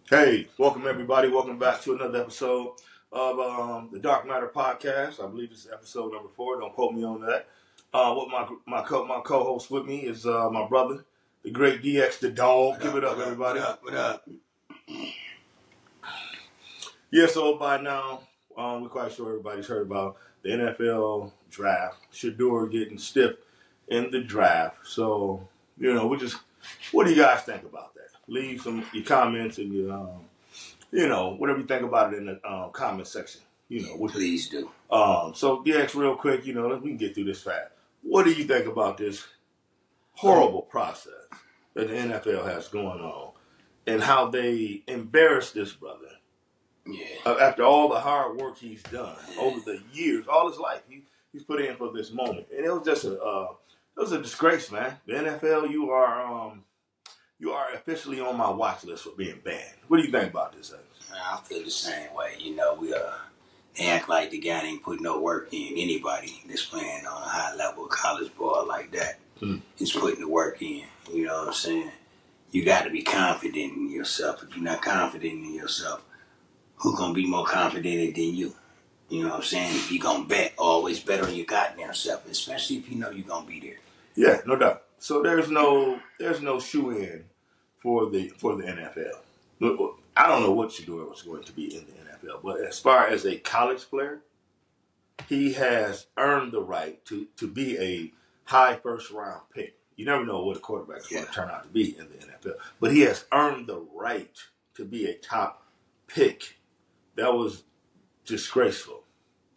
Hey, welcome everybody. Welcome back to another episode of the Dark Matter Podcast. I believe this is episode number 4. Don't quote me on that. What my co-host with me is my brother, the great DX, the dog. Give it up, everybody. What up? Yeah, so by now, we're quite sure everybody's heard about the NFL draft. Shedeur getting stiff in the draft. So, what do you guys think about that? Leave your comments and your whatever you think about it in the comment section. Please do. So DX, real quick, we can get through this fast. What do you think about this horrible process that the NFL has going on and how they embarrass this brother? Yeah. After all the hard work he's done over the years, all his life, he's put in for this moment, and it was just a disgrace, man. The NFL, you are officially on my watch list for being banned. What do you think about this, Alex? I feel the same way. They act like the guy ain't put no work in. Anybody that's playing on a high level college ball like that is putting the work in. You know what I'm saying? You got to be confident in yourself. If you're not confident in yourself, who gonna be more confident than you? You know what I'm saying? If you gonna bet, always bet on your goddamn self, especially if you know you're gonna be there. Yeah, no doubt. So there's no shoe in for the NFL. I don't know what Shedeur was going to be in the NFL, but as far as a college player, he has earned the right to be a high first round pick. You never know what a quarterback is going to turn out to be in the NFL, but he has earned the right to be a top pick. That was disgraceful.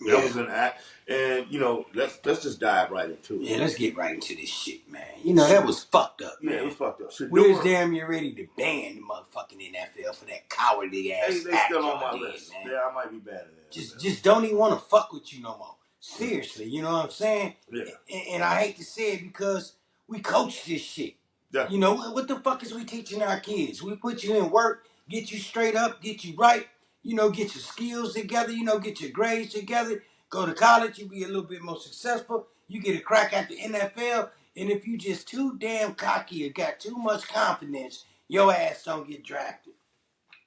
Yeah. That was an act, and let's just dive right into it. Yeah, let's get right into this shit, man. That was fucked up, man. Yeah, it was fucked up. We was damn near ready to ban the motherfucking NFL for that cowardly ass they act still on my did, list. man. Yeah, I might be banning it. Just don't even want to fuck with you no more. Seriously, you know what I'm saying? Yeah. And I hate to say it because we coach this shit. Yeah. What the fuck is we teaching our kids? We put you in work, get you straight up, get you right, get your skills together, get your grades together, go to college, you be a little bit more successful, you get a crack at the NFL, and if you just too damn cocky or got too much confidence, your ass don't get drafted.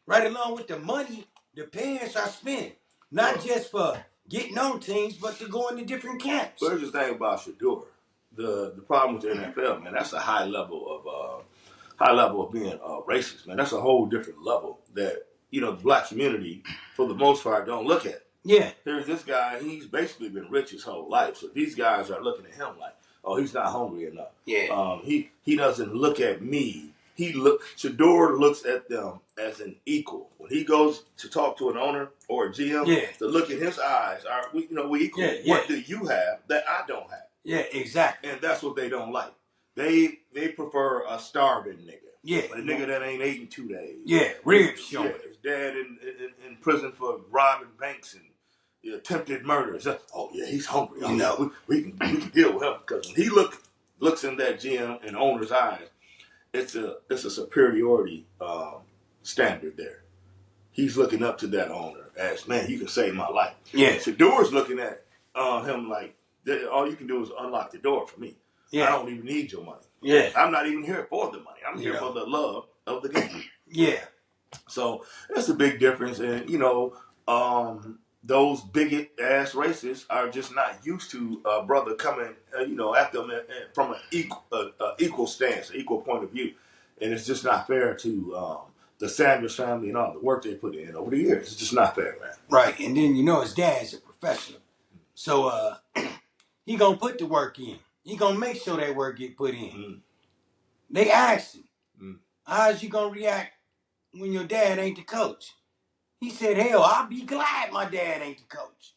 Right along with the money the parents are spending. Not just for getting on teams, but to go into different camps. But here's the thing about Shedeur. The problem with the NFL, man, that's a high level of being racist, man. That's a whole different level that the black community, for the most part, don't look at. Yeah. Here's this guy. He's basically been rich his whole life, so these guys are looking at him like, oh, he's not hungry enough. Yeah. He doesn't look at me. Shedeur looks at them as an equal. When he goes to talk to an owner or a GM, the look in his eyes are, we equal. Yeah. What do you have that I don't have? Yeah, exactly. And that's what they don't like. They prefer a starving nigga. Yeah. A nigga that ain't eating 2 days. Yeah, ribs showing. Yeah, his dad in prison for robbing banks and attempted murders. Oh yeah, he's hungry. We can deal with him because when he looks in that GM and owner's eyes, it's a superiority standard there. He's looking up to that owner as, man, you can save my life. Yeah. Shedeur's looking at him like, all you can do is unlock the door for me. Yeah. I don't even need your money. Yeah. I'm not even here for the money. I'm here for the love of the game. Yeah. So that's a big difference. And, those bigot ass racists are just not used to a brother coming, at them from an equal stance, an equal point of view. And it's just not fair to the Sanders family and all the work they put in over the years. It's just not fair, man. Right. And then, his dad's a professional. So, he gonna put the work in. He gonna make sure that work get put in. They asked him, how's you gonna react when your dad ain't the coach? He said, hell, I'll be glad my dad ain't the coach.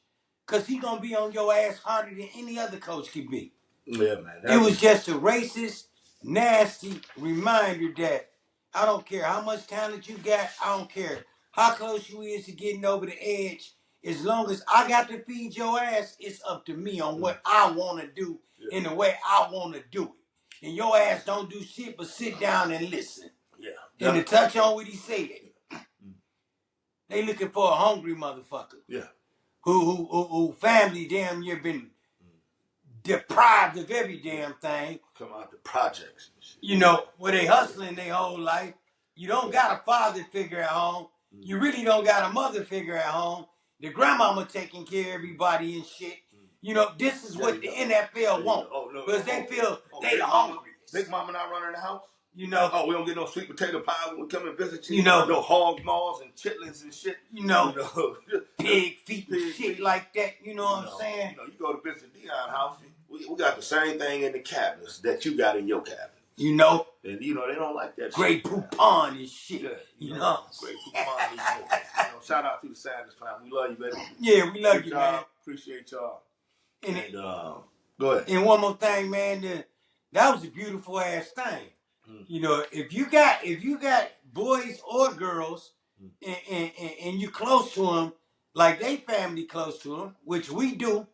Because he going to be on your ass harder than any other coach could be. Yeah, man. It was just a racist, nasty reminder that I don't care how much talent you got. I don't care how close you is to getting over the edge. As long as I got to feed your ass, it's up to me on what I want to do in the way I want to do it. And your ass don't do shit but sit down and listen. Yeah. And to touch on what he said, they looking for a hungry motherfucker. Yeah. Who family damn near been deprived of every damn thing. Come out the projects. Where they hustling their whole life. You don't got a father figure at home. You really don't got a mother figure at home. The grandmama taking care of everybody and shit. You know, this is what the NFL want. Because they feel they hungry. Big mama not running the house? You know. Oh, we don't get no sweet potato pie when we come and visit you. You know. No hog maws and chitlins and shit. You know. Pig feet and shit like that. You know what I'm saying? You know, you go to visit Dion's house, we got the same thing in the cabinets that you got in your cabinet. You know? And, you know, they don't like that Grey shit. Poupon and shit. Yeah, you know? Grey Poupon and shit. Shout out to the Sanders family. We love you, baby. Yeah, we love you, man. Appreciate y'all. And go ahead. And one more thing, man. That was a beautiful ass thing. You know, if you got boys or girls, and you close to them, like they family close to them, which we do,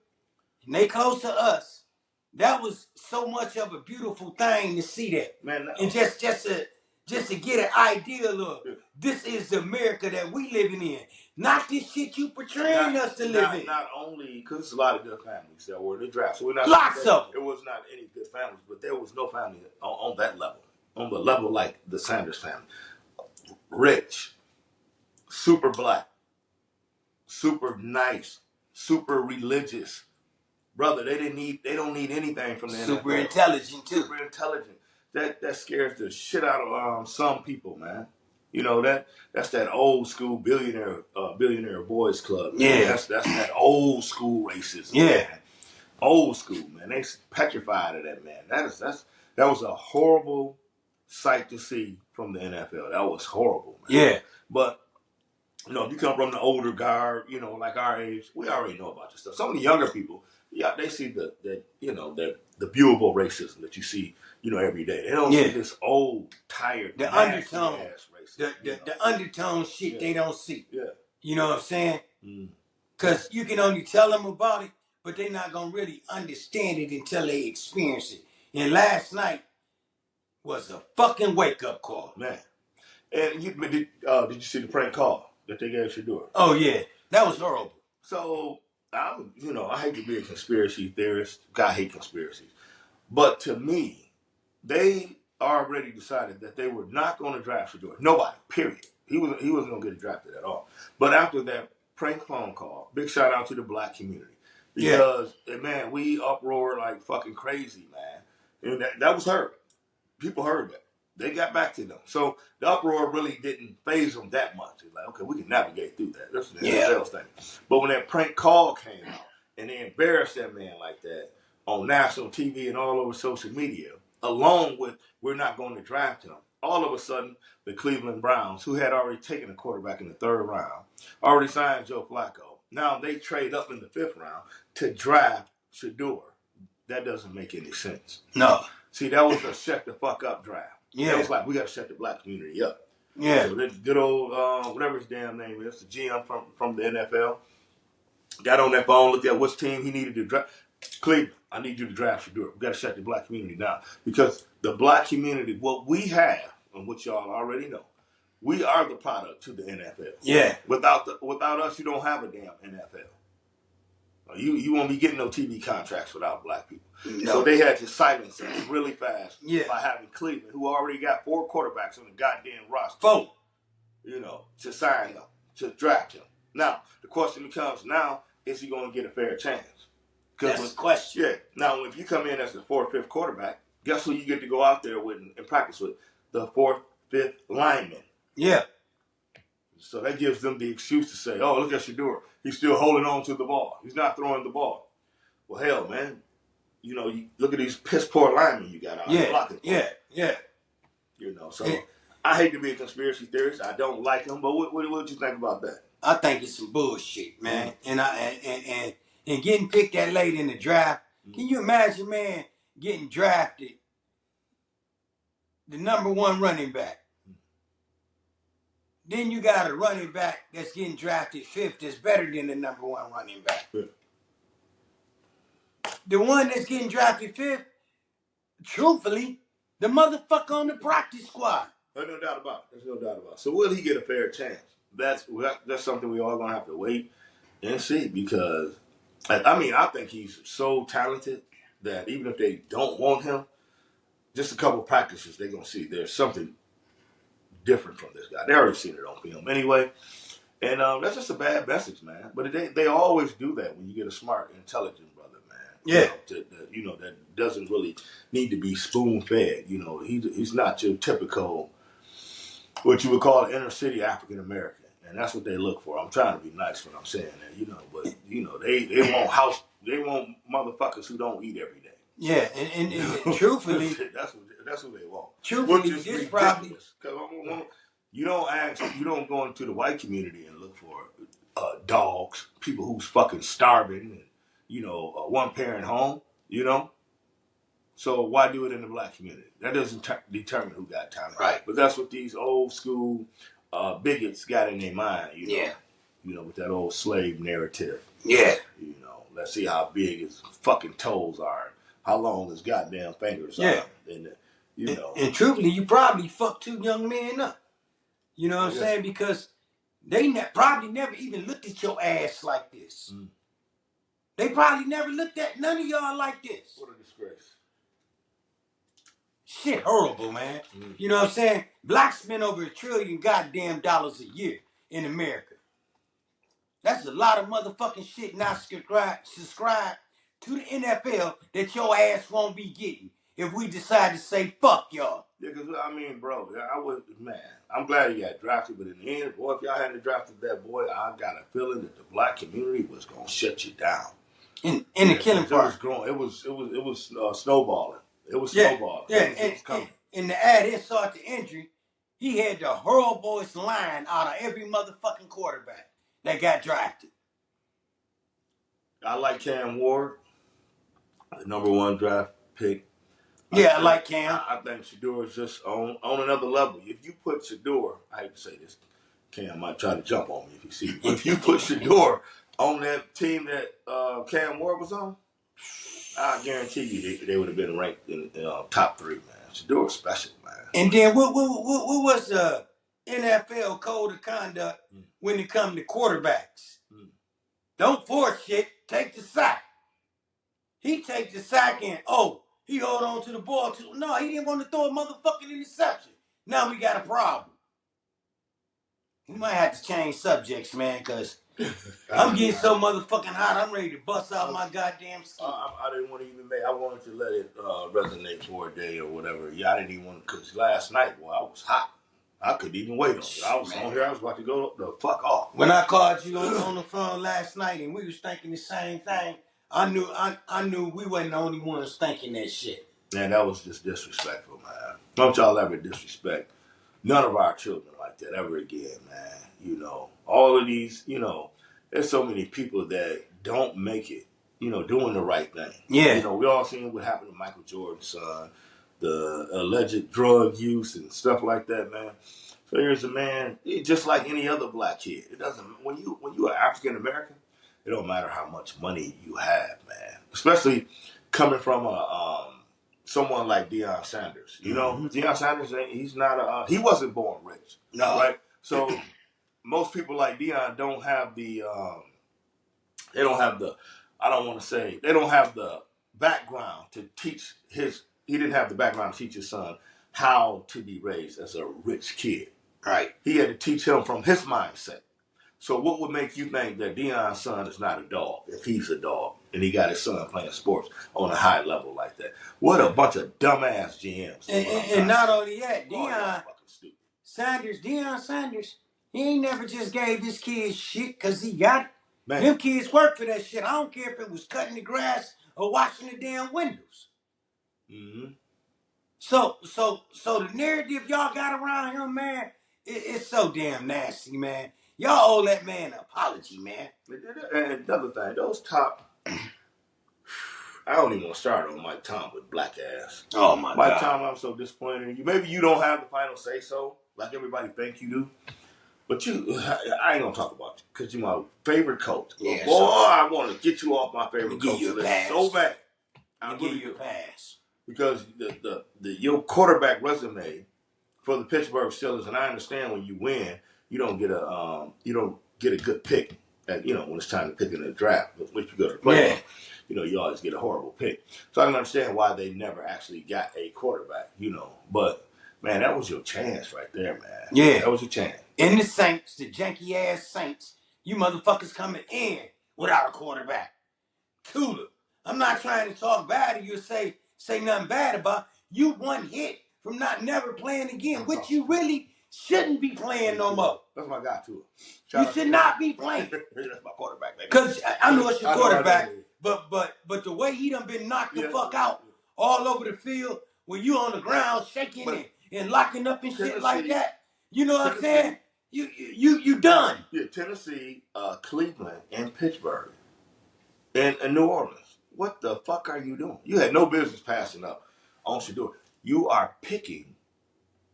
and they close to us. That was so much of a beautiful thing to see that, man. And just to get an idea of this is the America that we living in, not this shit you portraying us to live in. Not only because there's a lot of good families that were in the draft, so we're not lots of them. It was not any good families, but there was no family on that level, on the level like the Sanders family. Rich, super black, super nice, super religious. Brother, they don't need anything from the NFL. Super intelligent too. Super intelligent. That scares the shit out of some people, man. You know, that's that old school billionaire boys club. Man. Yeah. That's that old school racism. Yeah. Man. Old school, man. They petrified of that, man. That was a horrible sight to see from the NFL. That was horrible, man. Yeah. But you know, if you come from the older guard, you know, like our age, we already know about this stuff. Some of the younger people, yeah, they see the viewable racism that you see, you know, every day. They don't see this old, tired, the undertone, ass racism. The undertone shit they don't see. Yeah. You know what I'm saying? Because you can only tell them about it, but they're not going to really understand it until they experience it. And last night was a fucking wake-up call. Man. And did you see the prank call that they gave Shedeur? Oh, yeah. That was horrible. So, I hate to be a conspiracy theorist. I hate conspiracies. But to me, they already decided that they were not going to draft Shedeur. Nobody, period. He wasn't going to get drafted at all. But after that prank phone call, big shout out to the black community. Because, man, we uproared like fucking crazy, man. And that was heard. People heard that. They got back to them. So the uproar really didn't faze them that much. It's like, okay, we can navigate through that. That's the NFL thing. But when that prank call came out and they embarrassed that man like that on national TV and all over social media, along with we're not going to draft him, all of a sudden the Cleveland Browns, who had already taken a quarterback in the 3rd round, already signed Joe Flacco. Now they trade up in the 5th round to draft Shedeur. That doesn't make any sense. No. See, that was a shut the fuck up draft. Yeah. It was like, we got to shut the black community up. Yeah. So this good old, whatever his damn name is, the GM from the NFL, got on that phone, looked at which team he needed to draft. Cleveland, I need you to draft Shedeur. We got to shut the black community down. Because the black community, what we have, and what y'all already know, we are the product to the NFL. Yeah. Without us, you don't have a damn NFL. You won't be getting no TV contracts without black people. No. So they had to silence us really fast by having Cleveland, who already got 4 quarterbacks on the goddamn roster. 4. You know, to sign him, to draft him. Now, the question becomes, is he going to get a fair chance? That's the question. Yeah. Now, if you come in as the 4th, 5th quarterback, guess who you get to go out there with and practice with? The 4th, 5th lineman. Yeah. So that gives them the excuse to say, oh, look at Shedeur. He's still holding on to the ball. He's not throwing the ball. Well, hell, man. You know, you look at these piss poor linemen you got out there blocking. Yeah. You know, so I hate to be a conspiracy theorist. I don't like them, but what you think about that? I think it's some bullshit, man. And getting picked that late in the draft. Can you imagine, man, getting drafted, the number 1 running back? Then you got a running back that's getting drafted 5th that's better than the number 1 running back. Yeah. The one that's getting drafted 5th, truthfully, the motherfucker on the practice squad. There's no doubt about it. So will he get a fair chance? That's something we all gonna have to wait and see, because I think he's so talented that even if they don't want him, just a couple practices they're gonna see there's something different from this guy. They already seen it on film anyway. And that's just a bad message, man. But they always do that when you get a smart, intelligent brother, man. Yeah. That doesn't really need to be spoon fed. He's not your typical, what you would call an inner city African American. And that's what they look for. I'm trying to be nice when I'm saying that, but they want motherfuckers who don't eat every day. Yeah, and truthfully, that's what they want. Truthfully, which is this ridiculous. You don't go into the white community and look for dogs, people who's fucking starving, and a one parent home. So why do it in the black community? That doesn't determine who got time. Right. But that's what these old school bigots got in their mind. Yeah. With that old slave narrative. Yeah. Let's see how big his fucking toes are. How long his goddamn fingers are. And And truthfully, you probably fucked two young men up. You know what I'm saying? Because they probably never even looked at your ass like this. Mm. They probably never looked at none of y'all like this. What a disgrace. Shit horrible, man. Mm. You know what I'm saying? Blacks spend over $1 trillion goddamn dollars a year in America. That's a lot of motherfucking shit not subscribe to the NFL that your ass won't be getting if we decide to say fuck y'all. Yeah, because, bro, I'm glad he got drafted, but in the end, boy, if y'all hadn't drafted that boy, I got a feeling that the black community was going to shut you down. In the killing part. It was growing. It was snowballing. It was snowballing. Yeah, it was and to add insult to injury, he had the horriblest line out of every motherfucking quarterback that got drafted. I like Cam Ward, the number 1 draft pick. I like Cam. I think Shedeur is just on another level. If you put Shedeur, I hate to say this, Cam might try to jump on me if you see me. But if you put Shedeur on that team that Cam Ward was on, I guarantee you they would have been ranked in top 3, man. Shedeur is special, man. And then what was the NFL code of conduct when it comes to quarterbacks? Don't force shit. Take the sack. He take the sack and he hold on to the ball too. No, he didn't want to throw a motherfucking interception. Now we got a problem. We might have to change subjects, man, because I'm getting so motherfucking hot. I'm ready to bust out my goddamn skin. I didn't want to even I wanted to let it resonate for a day or whatever. Yeah, I didn't even want to, because last night, I was hot. I couldn't even wait on it. I was on here. I was about to go the fuck off. When I called you on the phone last night and we was thinking the same thing, I knew we wasn't the only ones thinking that shit. Man, that was just disrespectful, man. Don't y'all ever disrespect none of our children like that ever again, man. All of these, there's so many people that don't make it, doing the right thing. Yeah. We all seen what happened to Michael Jordan's son, the alleged drug use and stuff like that, man. So here's a man, just like any other black kid. It doesn't, when you are African American, it don't matter how much money you have, man. Especially coming from someone like Shedeur Sanders. Shedeur Sanders, he's not he wasn't born rich. No. Right? So most people like Deion don't have the they don't have the background to teach he didn't have the background to teach his son how to be raised as a rich kid. Right. He had to teach him from his mindset. So what would make you think that Deion's son is not a dog if he's a dog and he got his son playing sports on a high level like that? What a bunch of dumbass GMs. And not only that, Shedeur Sanders, he ain't never just gave his kids shit because he got it. Man. Them kids work for that shit. I don't care if it was cutting the grass or washing the damn windows. Mm-hmm. So the narrative y'all got around him, man, it's so damn nasty, man. Y'all owe that man an apology, man. And another thing, those top, I don't even want to start on Mike Tom with black ass. Oh my God. Mike Tom, I'm so disappointed in you. Maybe you don't have the final say so, like everybody think you do. But I ain't gonna talk about you because you're my favorite coach. Yeah, boy, I want to get you off my favorite coach list so bad. I'll give you a pass because your quarterback resume for the Pittsburgh Steelers, and I understand when you win, you don't get a good pick at when it's time to pick in the draft, which you go to play. Yeah. You always get a horrible pick. So I can understand why they never actually got a quarterback. But Man, that was your chance right there, man. Yeah. That was your chance. And the Saints, the janky ass Saints, you motherfuckers coming in without a quarterback. Tula. I'm not trying to talk bad to you or say nothing bad about you. One hit from not never playing again, which you really shouldn't be playing no more. That's my guy, Tula. You should not be playing. That's my quarterback, baby. Because I know it's your quarterback, but the way he done been knocked the fuck out all over the field when you on the ground shaking and locking up and shit like that, you know what I'm saying? You done. Yeah, Tennessee, Cleveland, and Pittsburgh, and New Orleans. What the fuck are you doing? You had no business passing up on Shedeur. You are picking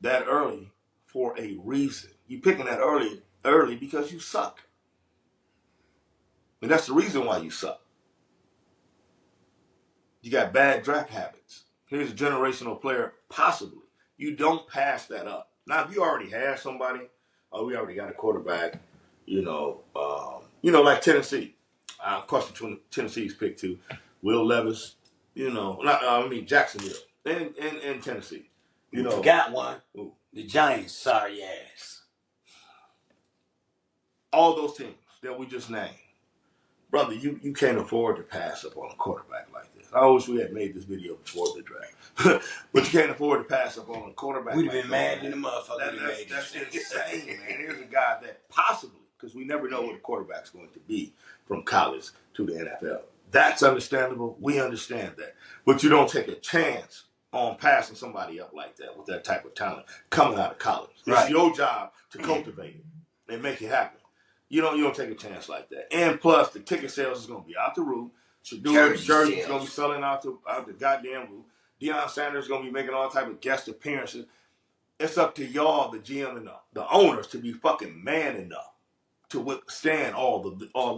that early for a reason. You picking that early because you suck. And that's the reason why you suck. You got bad draft habits. Here's a generational player, possibly. You don't pass that up. Now, if you already have somebody, we already got a quarterback, like Tennessee. Of course, Tennessee's pick too. Will Levis, Jacksonville and Tennessee. You forgot one. Ooh. The Giants, sorry ass. All those teams that we just named. Brother, you can't afford to pass up on a quarterback like this. I wish we had made this video before the draft. But you can't afford to pass up on a quarterback We'd have been mad in the motherfucker. That's insane, man. Here's a guy that possibly, because we never know what a quarterback's going to be from college to the NFL. That's understandable. We understand that. But you don't take a chance on passing somebody up like that with that type of talent coming out of college. It's your job to cultivate it and make it happen. You don't take a chance like that. And plus, the ticket sales is going to be out the roof. Shedeur's jersey is going to be selling out the goddamn roof. Shedeur Sanders is going to be making all type of guest appearances. It's up to y'all, the GM and the owners, to be fucking man enough to withstand all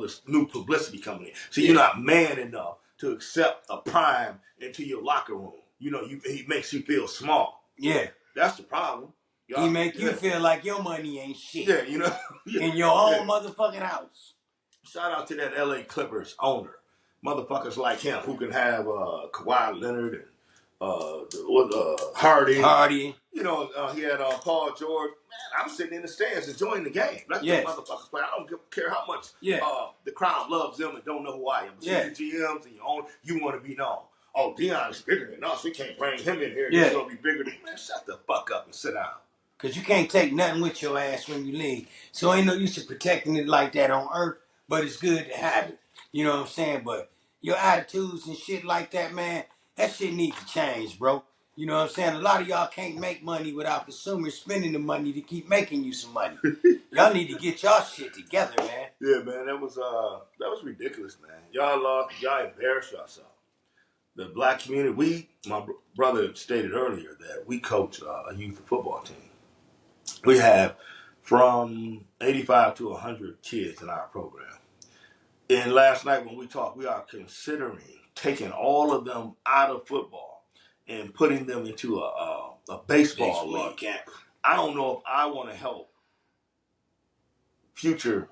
this new publicity coming in. So you're not man enough to accept a prime into your locker room. He makes you feel small. Yeah. That's the problem. He make you feel like your money ain't shit. Yeah, in your own motherfucking house. Shout out to that LA Clippers owner. Motherfuckers like him who can have Kawhi Leonard and Hardy. He had Paul George. Man, I'm sitting in the stands enjoying the game. Let them motherfuckers play. I don't care how much the crowd loves them and don't know who I am. But see the GMs and your own, you want to be known. Oh, Deion's bigger than us. We can't bring him in here. He's going to be bigger than... Man, shut the fuck up and sit down. Because you can't take nothing with your ass when you leave. So ain't no use to protecting it like that on earth, but it's good to have it. You know what I'm saying? But your attitudes and shit like that, man, that shit needs to change, bro. You know what I'm saying? A lot of y'all can't make money without consumers spending the money to keep making you some money. Y'all need to get y'all shit together, man. Yeah, man, that was ridiculous, man. Y'all embarrassed yourself. The black community, my brother stated earlier that we coach a youth football team. We have from 85 to 100 kids in our program. And last night when we talked, we are considering taking all of them out of football and putting them into a baseball league. Camp. I don't know if I want to help a future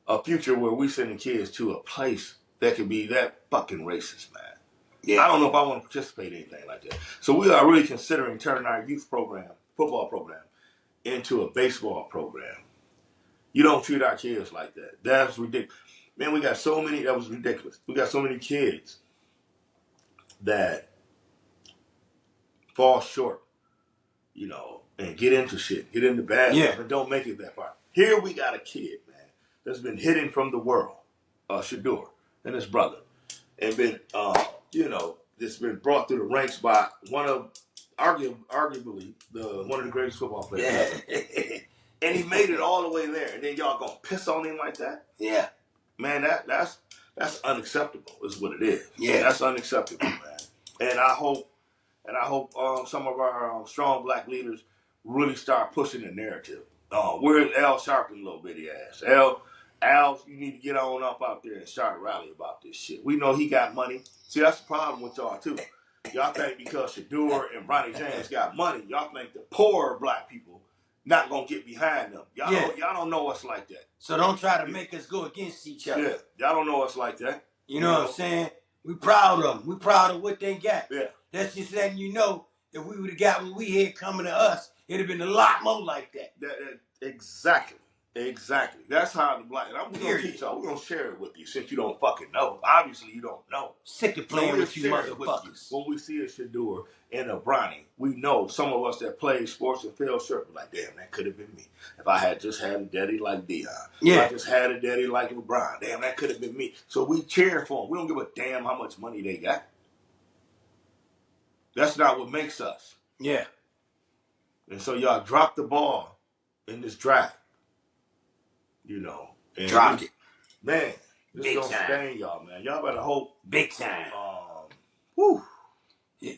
where we sending kids to a place that could be that fucking racist, man. Yeah. I don't know if I want to participate in anything like that. So we are really considering turning our youth program, football program, into a baseball program. You don't treat our kids like that. That's ridiculous. Man, we got so many, that was ridiculous. We got so many kids that fall short, and get into shit, get into bad stuff, and don't make it that far. Here we got a kid, man, that's been hidden from the world, Shedeur and his brother, and been, that's been brought through the ranks by one of, arguably, one of the greatest football players ever. And he made it all the way there, and then y'all gonna piss on him like that? Yeah. Man, that's unacceptable, is what it is. Yeah. That's unacceptable, man. And I hope some of our strong black leaders really start pushing the narrative. Where's Al Sharpton, little bitty ass? Al, you need to get on up out there and start a rally about this shit. We know he got money. See, that's the problem with y'all, too. Y'all think because Shedeur and Bronny James got money, y'all think the poor black people not going to get behind them. Y'all don't know us like that. So don't try to make us go against each other. Yeah, y'all don't know us like that. You know what I'm saying? We proud of them. We proud of what they got. Yeah. That's just letting you know if we would have got what we had coming to us, it'd have been a lot more like that. Exactly. That's how the black. And I'm gonna teach y'all. We're gonna share it with you since you don't fucking know. Obviously, you don't know. Sick of playing with you motherfuckers. When we see a Shedeur and a Bronny, we know some of us that play sports and fell short. We're like, damn, that could have been me. If I had just had a daddy like Dion. Yeah. If I just had a daddy like LeBron. Damn, that could have been me. So we cheer for them. We don't give a damn how much money they got. That's not what makes us. Yeah. And so y'all drop the ball in this draft. You know. And dropped it. Man, this big don't time. stain y'all, man. Y'all better hope. Big time. Whew.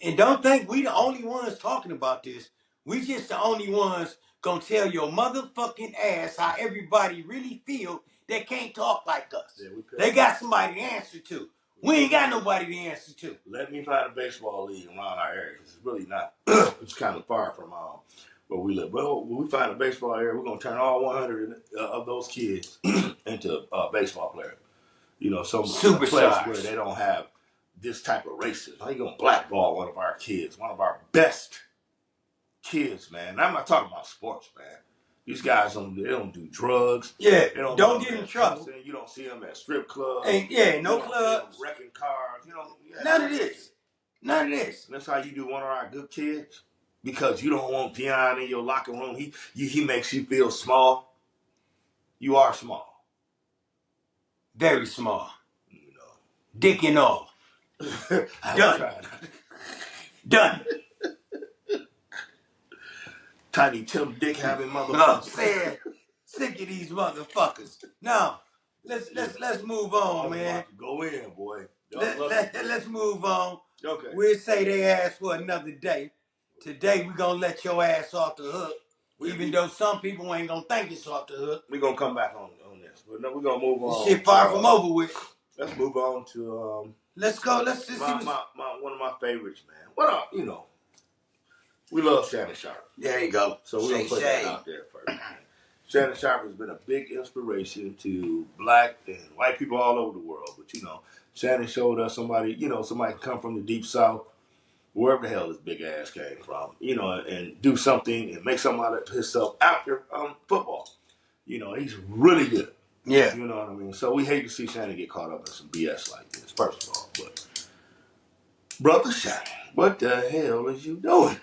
And don't think we the only ones talking about this. We just the only ones gonna tell your motherfucking ass how everybody really feel that can't talk like us. Yeah, they got somebody to answer to. We ain't got nobody to answer to. Let me find a baseball league around our area because it's really not. It's kind of far from where we live. Well, when we find a baseball area, we're gonna turn all 100 of those kids into baseball players. You know, some place where they don't have this type of racism. How you gonna blackball one of our kids, one of our best kids, man? I'm not talking about sports, man. These guys they don't do drugs. Yeah, they don't get in trouble. You don't see them at strip clubs. No clubs. Wrecking cars. None of this. None of this. And that's how you do one of our good kids. Because you don't want Dion in your locker room. He makes you feel small. You are small. Very small. You know. Dick and all. Done. Done. Tiny Tim Dick having motherfuckers. No, saying sick of these motherfuckers. Now, let's move on, man. Go in, boy. Let's move on. Okay. We'll say they ass for another day. Today we gonna let your ass off the hook. Even though some people ain't gonna think it's off the hook. We're gonna come back on this. But no, we're gonna move on. This shit far from over with. Let's move on to let's go. Let's just see one of my favorites, man. What up, we love Shannon Sharpe. There you go. So we're gonna put that out there first. Shannon Sharpe has been a big inspiration to black and white people all over the world. But Shannon showed us somebody come from the deep south, wherever the hell this big ass came from, and do something and make something out of himself after football. He's really good. Yeah. You know what I mean? So we hate to see Shannon get caught up in some BS like this, first of all. But, Brother Shannon, what the hell is you doing?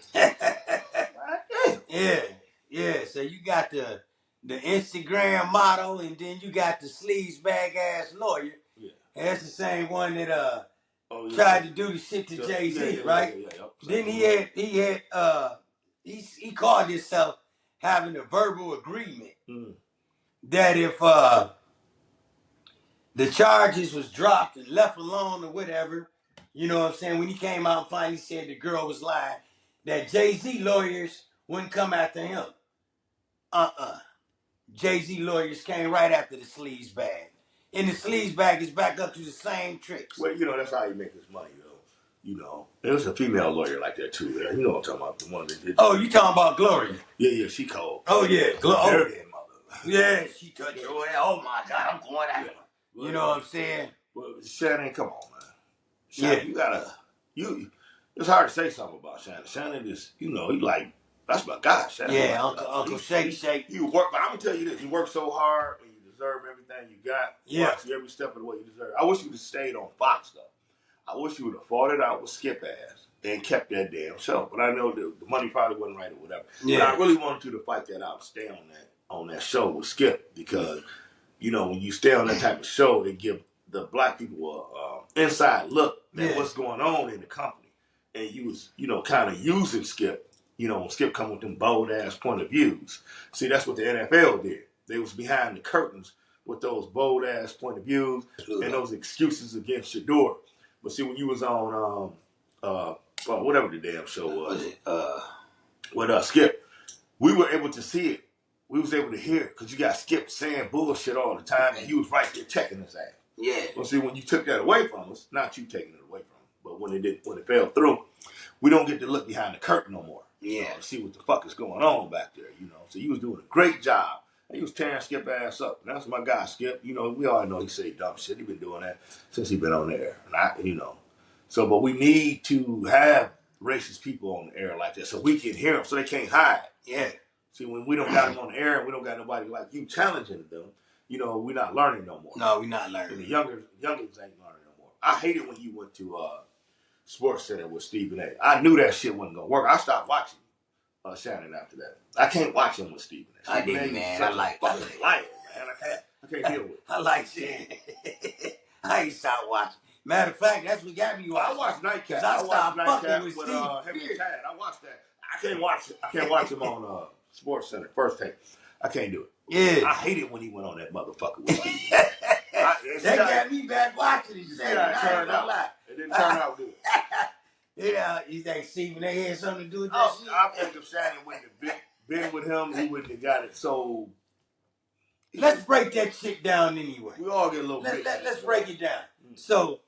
Yeah. So you got the Instagram model, and then you got the sleaze bag ass lawyer. Yeah. And that's the same one that tried to do the shit to Jay-Z, right? Yeah. Then he called himself having a verbal agreement that if the charges was dropped and left alone or whatever, you know what I'm saying, when he came out and finally said the girl was lying, that Jay-Z lawyers wouldn't come after him. Jay-Z lawyers came right after the sleaze bag. And the sleaze bag is back up to the same tricks. Well, that's how you make his money, though. There was a female lawyer like that, too. You know what I'm talking about, the one that did. Oh, you talking about Gloria? Yeah, she cold. Oh, yeah. Dirty mother. Yeah, she touched your ass. Oh, my God, I'm going at her. You know what I'm saying? Well, Shannon, come on, man. Shannon, you gotta, it's hard to say something about Shannon. Shannon is, he like, that's my guy, Shannon. Yeah, Uncle Shake. You work, but I'm gonna tell you this, you work so hard and you deserve everything you got. Yeah. Watch you every step of the way you deserve. I wish you would have stayed on Fox, though. I wish you would have fought it out with Skip ass and kept that damn show. But I know the money probably wasn't right or whatever. Yeah. But I really wanted you to fight that out and stay on that show with Skip because, when you stay on that type of show, it gives the black people inside look at what's going on in the company. And you was, kind of using Skip, when Skip come with them bold ass point of views. See, that's what the NFL did. They was behind the curtains with those bold ass point of views and those excuses against Shedeur. But see, when you was on whatever the damn show was, with Skip, we were able to see it. We was able to hear it because you got Skip saying bullshit all the time, and he was right there checking his ass. Yeah. Well, see, when you took that away from us, not you taking it away from him, but when it fell through, we don't get to look behind the curtain no more. Yeah. To see what the fuck is going on back there. So you was doing a great job. And he was tearing Skip ass up. And that's my guy, Skip. We all know he say dumb shit. He been doing that since he been on there. And So, but we need to have racist people on the air like that, so we can hear them, so they can't hide. Yeah. See, when we don't got them on the air and we don't got nobody like you challenging them, we're not learning no more. No, we're not learning. And the youngins ain't learning no more. I hated when you went to Sports Center with Stephen A. I knew that shit wasn't gonna work. I stopped watching Shannon after that. I can't watch him with Stephen A. I did, man. I like fucking liar, man. I can't deal with it. I like Shannon. I ain't stopped watching. Matter of fact, that's what got me watching. I watched Nightcap. I watched Nightcap with him and Tad. I watched that. I can't watch him on Sports Center first take. I can't do it. Yeah. I hate it when he went on that motherfucker with Stephen. That got me back watching it. It didn't turn out good. You think Stephen A had something to do with that shit? I think if Shannon wouldn't have been with him, he wouldn't have got it. So let's break that shit down anyway. We all get a little bit. Let's break it down. So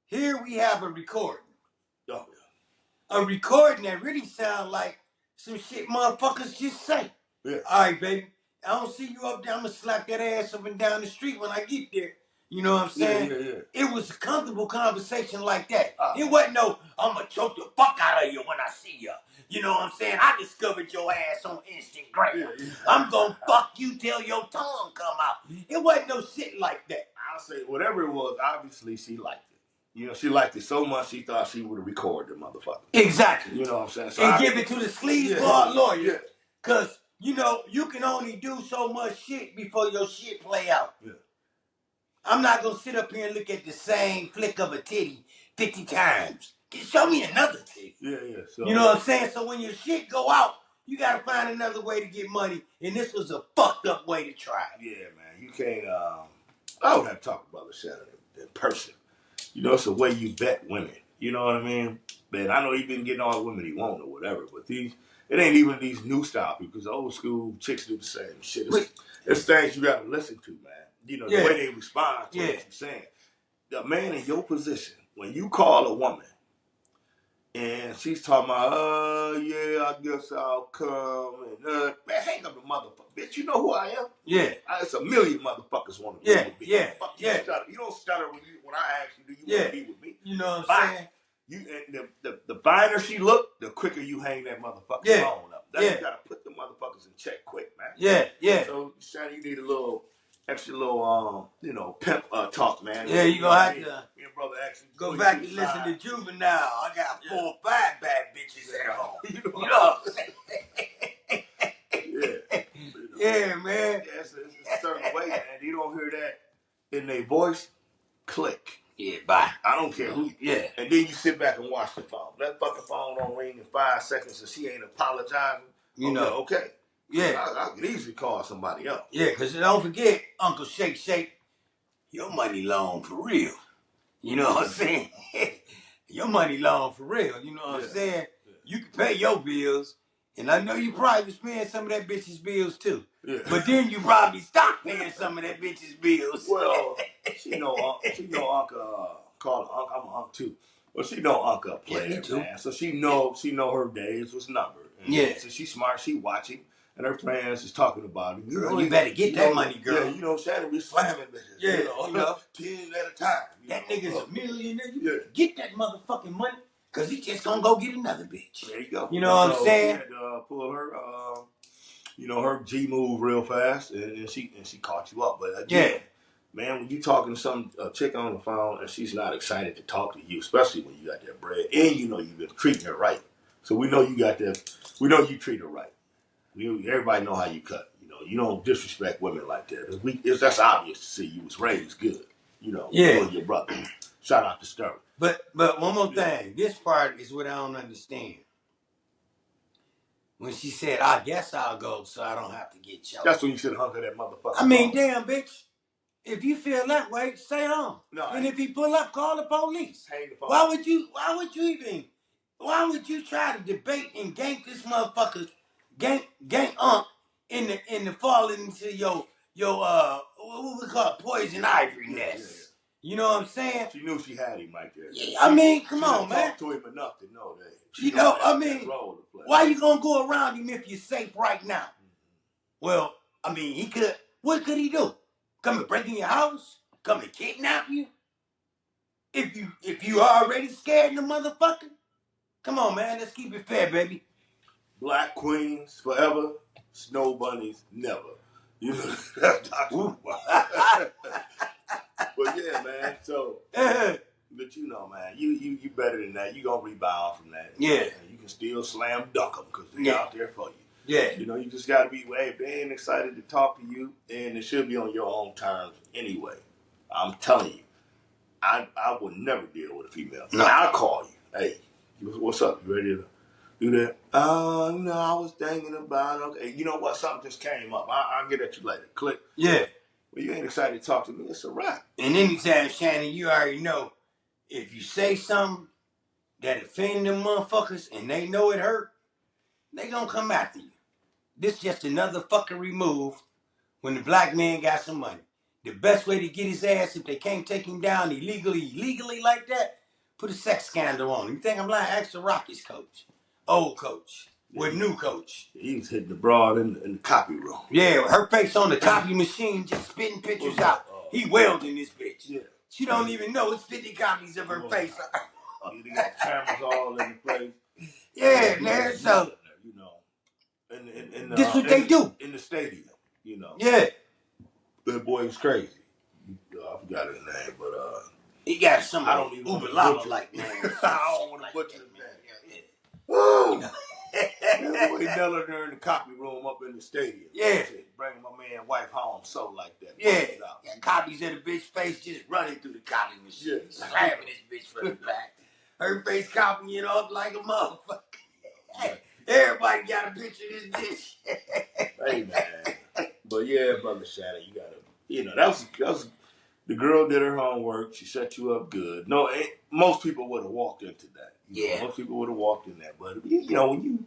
here we have a recording. Oh, yeah. A recording that really sounds like some shit motherfuckers just say. Yeah. All right, baby. I don't see you up there. I'm going to slap that ass up and down the street when I get there. You know what I'm saying? Yeah. It was a comfortable conversation like that. It wasn't no, I'm going to choke the fuck out of you when I see you. You know what I'm saying? I discovered your ass on Instagram. Yeah. I'm going to fuck you till your tongue come out. It wasn't no shit like that. I'll say, whatever it was, obviously she liked it. She liked it so much she thought she would have recorded the motherfucker. Exactly. You know what I'm saying? So and give it to the sleazeball lawyer. Because, you can only do so much shit before your shit play out. Yeah. I'm not going to sit up here and look at the same flick of a titty 50 times. Show me another titty. Yeah. So, you know what I'm saying? So when your shit go out, you got to find another way to get money. And this was a fucked up way to try it. Yeah, man. You can't, I don't have to talk about the Shannon in person. It's the way you bet women. You know what I mean? Man, I know he's been getting all the women he wants or whatever, but it ain't even these new style people, because old school chicks do the same shit. It's things you got to listen to, man. The way they respond to what you're saying. The man in your position, when you call a woman and she's talking about, yeah, I guess I'll come, and man, hang up the motherfucker. Bitch, you know who I am? Yeah. It's a million motherfuckers want to be with me. You don't stutter when I ask you, do you want to be with me? You know what I'm saying? The finer she look, the quicker you hang that motherfucking phone up. You gotta put the motherfuckers in check quick, man. Yeah. So, Shani, you need a little extra little, pimp talk, man. Yeah, you gonna have to me and brother actually go back and listen to Juvenile. I got 4 or 5 bad bitches at home. You know what I'm saying? Yeah, man. Yeah, it's a certain way, man. You don't hear that in their voice, click. Yeah, bye. I don't care who. Yeah. And then you sit back and watch the phone. That fucking phone don't ring in 5 seconds and she ain't apologizing. Okay. Yeah. I could easily call somebody else. Yeah, because don't forget, Uncle Shake, your money long for real. You know what I'm saying? Your money long for real. You know what I'm saying? Yeah. You can pay your bills, and I know you probably was paying some of that bitch's bills too. Yeah. But then you probably stopped paying some of that bitch's bills. Well, she know Uncle, call her Uncle, I'm an Uncle too. Well, she know Uncle player, me too. Man. So she know her days was numbered. And so she's smart, she watching. And her friends is talking about it. Girl, you better get that money, girl. Yeah, Shannon be slamming bitches. Yeah, 10 at a time. That nigga's a millionaire. You better get that motherfucking money, because he just gonna go get another bitch. There you go. You know what I'm saying? She had to pull her, her G move real fast, and she caught you up. But again, man, when you talking to some chick on the phone and she's not excited to talk to you, especially when you got that bread, and you've been treating her right. So we know you got that. We know you treat her right. Everybody know how you cut. You don't disrespect women like that. That's obvious to see. You was raised good. You and your brother. Shout out to Sterling. But one more thing. This part is what I don't understand. When she said, I guess I'll go so I don't have to get choked. That's when you should hunk that motherfucker. I mean, damn, bitch. If you feel that way, stay on. No, and if he pull up, call the police. Hang the phone. Why would you try to debate and gank this motherfucker? Gank in the falling into your what we call poison ivory nest. You know what I'm saying? She knew she had him right there. Yeah, I mean, come on, man. Talked to him enough to know that. Why you gonna go around him if you're safe right now? Well, I mean, he could. What could he do? Come and break in your house? Come and kidnap you? If you already scared the motherfucker? Come on, man. Let's keep it fair, baby. Black queens forever, snow bunnies never. You know, that's Dr. But yeah, man. So, but you know, man, you better than that. You gonna rebound from that. Yeah. And you can still slam dunk them because they're out there for you. Yeah. You know, you just gotta be. Hey, if they ain't excited to talk to you, and it should be on your own terms anyway. I'm telling you, I would never deal with a female. No. I'll call you. Hey, what's up? You ready to do that? No, I was thinking about it. Okay, you know what? Something just came up. I'll get at you later. Click. Yeah. Well, you ain't excited to talk to me. It's a wrap. And anytime, Shannon, you already know, if you say something that offend them motherfuckers and they know it hurt, they gonna come after you. This just another fucking remove when the black man got some money. The best way to get his ass, if they can't take him down illegally like that, put a sex scandal on him. You think I'm lying? Ask the Rockies coach. Old coach. With new coach. He was hitting the broad in the copy room. Yeah, her face on the copy machine, just spitting pictures out. He welding this bitch. Yeah. She don't even know it's 50 copies of her face. They got cameras all in the place. Yeah, man. So, you know, in this what they do in the stadium. You know. Yeah. That boy was crazy. I forgot his name, but he got some. I don't even Uber Lava like man. I don't want to butcher his name. Yeah. Woo! That boy Miller there in the copy room up in the stadium. Yeah. Bringing my man wife home so like that. Yeah. Copies of the bitch face just running through the copy machine. Yeah. Slamming this bitch from the back. Her face copying it up like a motherfucker. Hey, everybody got a picture of this bitch. Hey man. But yeah, brother Shedeur, you gotta, you know, that was the girl did her homework. She set you up good. No, most people would have walked into that. You know, most people would have walked in that. But you know, when you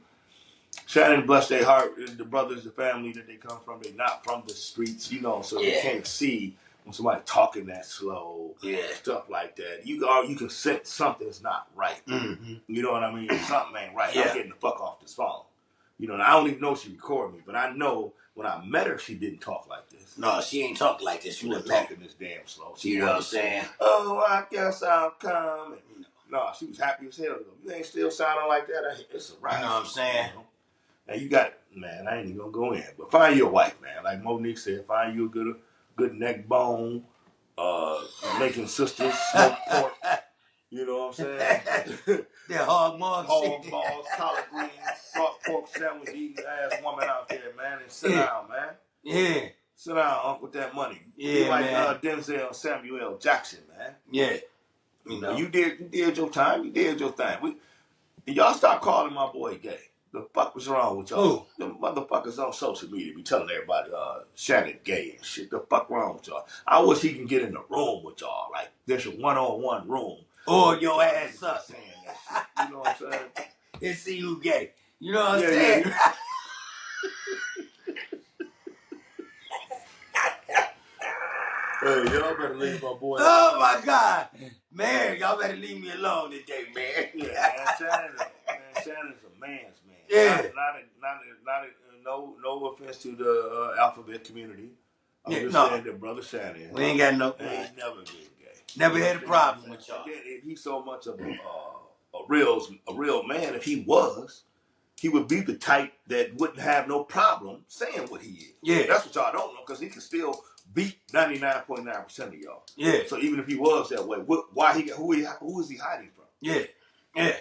Shannon bless their heart, the brothers, the family that they come from, they're not from the streets, you know, so they can't see when somebody talking that slow, stuff like that. You can sense something's not right. Mm-hmm. You know what I mean? Something ain't right. I'm getting the fuck off this phone. You know, and I don't even know she recorded me, but I know when I met her, she didn't talk like this. No, she ain't talk like this. She was talking this damn slow. You know what I'm saying? Oh, I guess I'll come. And, no, she was happy as hell. You ain't still sounding like that. It's a ride. You know what I'm saying? You know? And you got, man, I ain't even gonna go in, but find your wife, man. Like Monique said, find you a good neck bone, making sisters smoke pork. You know what I'm saying? They're hog maws, collard greens, salt pork sandwich eating ass woman out there, man. And sit down, man. Yeah. Sit down, Unc, with that money. Yeah, you like man. Denzel Samuel Jackson, man. Yeah. You know, you did your time. You did your thing. Y'all stop calling my boy gay. The fuck was wrong with y'all? Who? The motherfuckers on social media be telling everybody Shannon gay and shit. The fuck wrong with y'all? I wish he can get in the room with y'all. Like there's a one-on-one room. Or your ass up. Saying that shit. You know what I'm saying? And see who gay. You know what I'm saying? Yeah. Hey, y'all better leave my boy. Oh my God, man, y'all better leave me alone today, man. Yeah, man, Shannon's a man's man. Yeah. No offense to the alphabet community. I'm just saying that brother Shannon. We ain't got no. Ain't never been gay. Never had a problem with y'all. He's so much of a real man. If he was, he would be the type that wouldn't have no problem saying what he is. Yeah, that's what y'all don't know because he can still beat 99.9% of y'all. Yeah. So even if he was that way, who is he hiding from? Yeah. Yeah.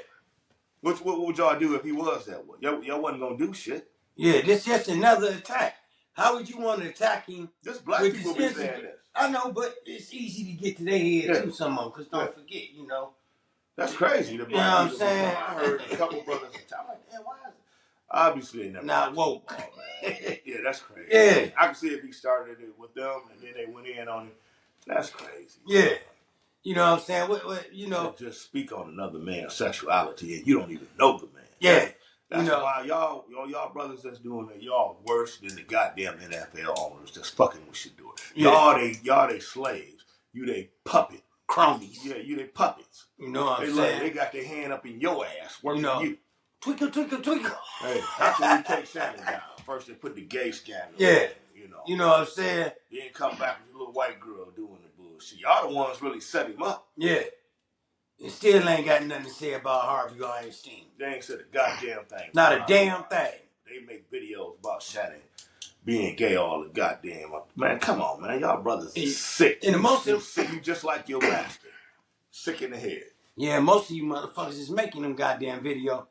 What would y'all do if he was that way? Y'all wasn't gonna do shit. Yeah, this just another attack. How would you want to attack him? Just black people be saying this. I know, but it's easy to get to their head too, some of them, because don't forget, you know. That's crazy. You know what I'm saying? I heard a couple brothers in town. I'm like, damn, why is it? Obviously, they never not woke. Yeah, that's crazy. Yeah. I can see if he started it with them and then they went in on it. That's crazy. Yeah. You know what I'm saying? What you know? Just speak on another man's sexuality and you don't even know the man. Yeah. That's why y'all brothers that's doing it, y'all worse than the goddamn NFL owners that's fucking with Shedeur. Yeah. Y'all they slaves. You they puppet. Cronies. Yeah, you they puppets. You know what I'm saying? They got their hand up in your ass working you. Twinkle, twinkle, twinkle. Hey, how can we take Shannon down? First they put the gay scandal. Yeah. You know what I'm saying? Then come back with the little white girl doing the bullshit. Y'all the ones really set him up. Yeah. And still ain't got nothing to say about Harvey Weinstein. They ain't said a goddamn thing. Not a damn thing. They make videos about Shannon being gay all the goddamn. Man, come on, man. Y'all brothers is sick. And most of sick. You just like your master. Sick in the head. Yeah, most of you motherfuckers is making them goddamn video.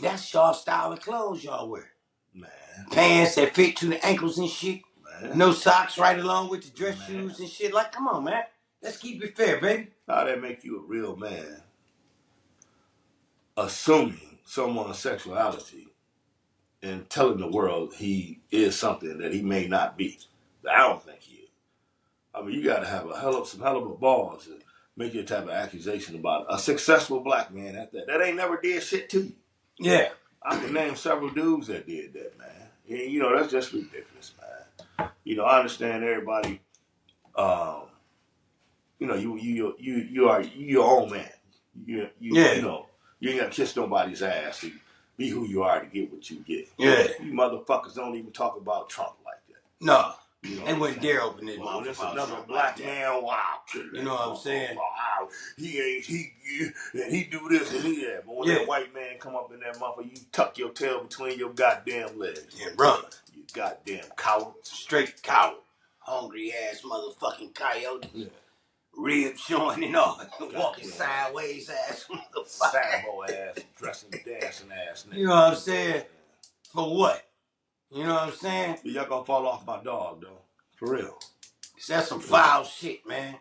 That's y'all style of clothes y'all wear. Man. Pants that fit to the ankles and shit. Man. No socks right along with the dress shoes and shit. Like, come on, man. Let's keep it fair, baby. How that make you a real man? Assuming someone's sexuality and telling the world he is something that he may not be. I don't think he is. I mean, you got to have some hell of a balls to make your type of accusation about a successful black man at that. That ain't never did shit to you. Yeah. I can name several dudes that did that, man. You know, that's just ridiculous, man. You know, I understand everybody. You know, you are your own man. You know, you ain't got to kiss nobody's ass to be who you are to get what you get. Yeah. You motherfuckers don't even talk about Trump like that. No. You know they wouldn't dare open his mouth. There's another black man. Wow. You know what I'm saying? Wow. He do this and he that. But when that white man come up in that motherfucker, you tuck your tail between your goddamn legs and run. You goddamn coward. Straight coward. Hungry ass motherfucking coyote. Yeah. Ribs showing and all. Walking sideways ass motherfucker. Sambo ass, dressing, dancing ass nigga. You know what I'm saying? For what? You know what I'm saying? Y'all gonna fall off my dog, though. For real. That's some foul shit, man.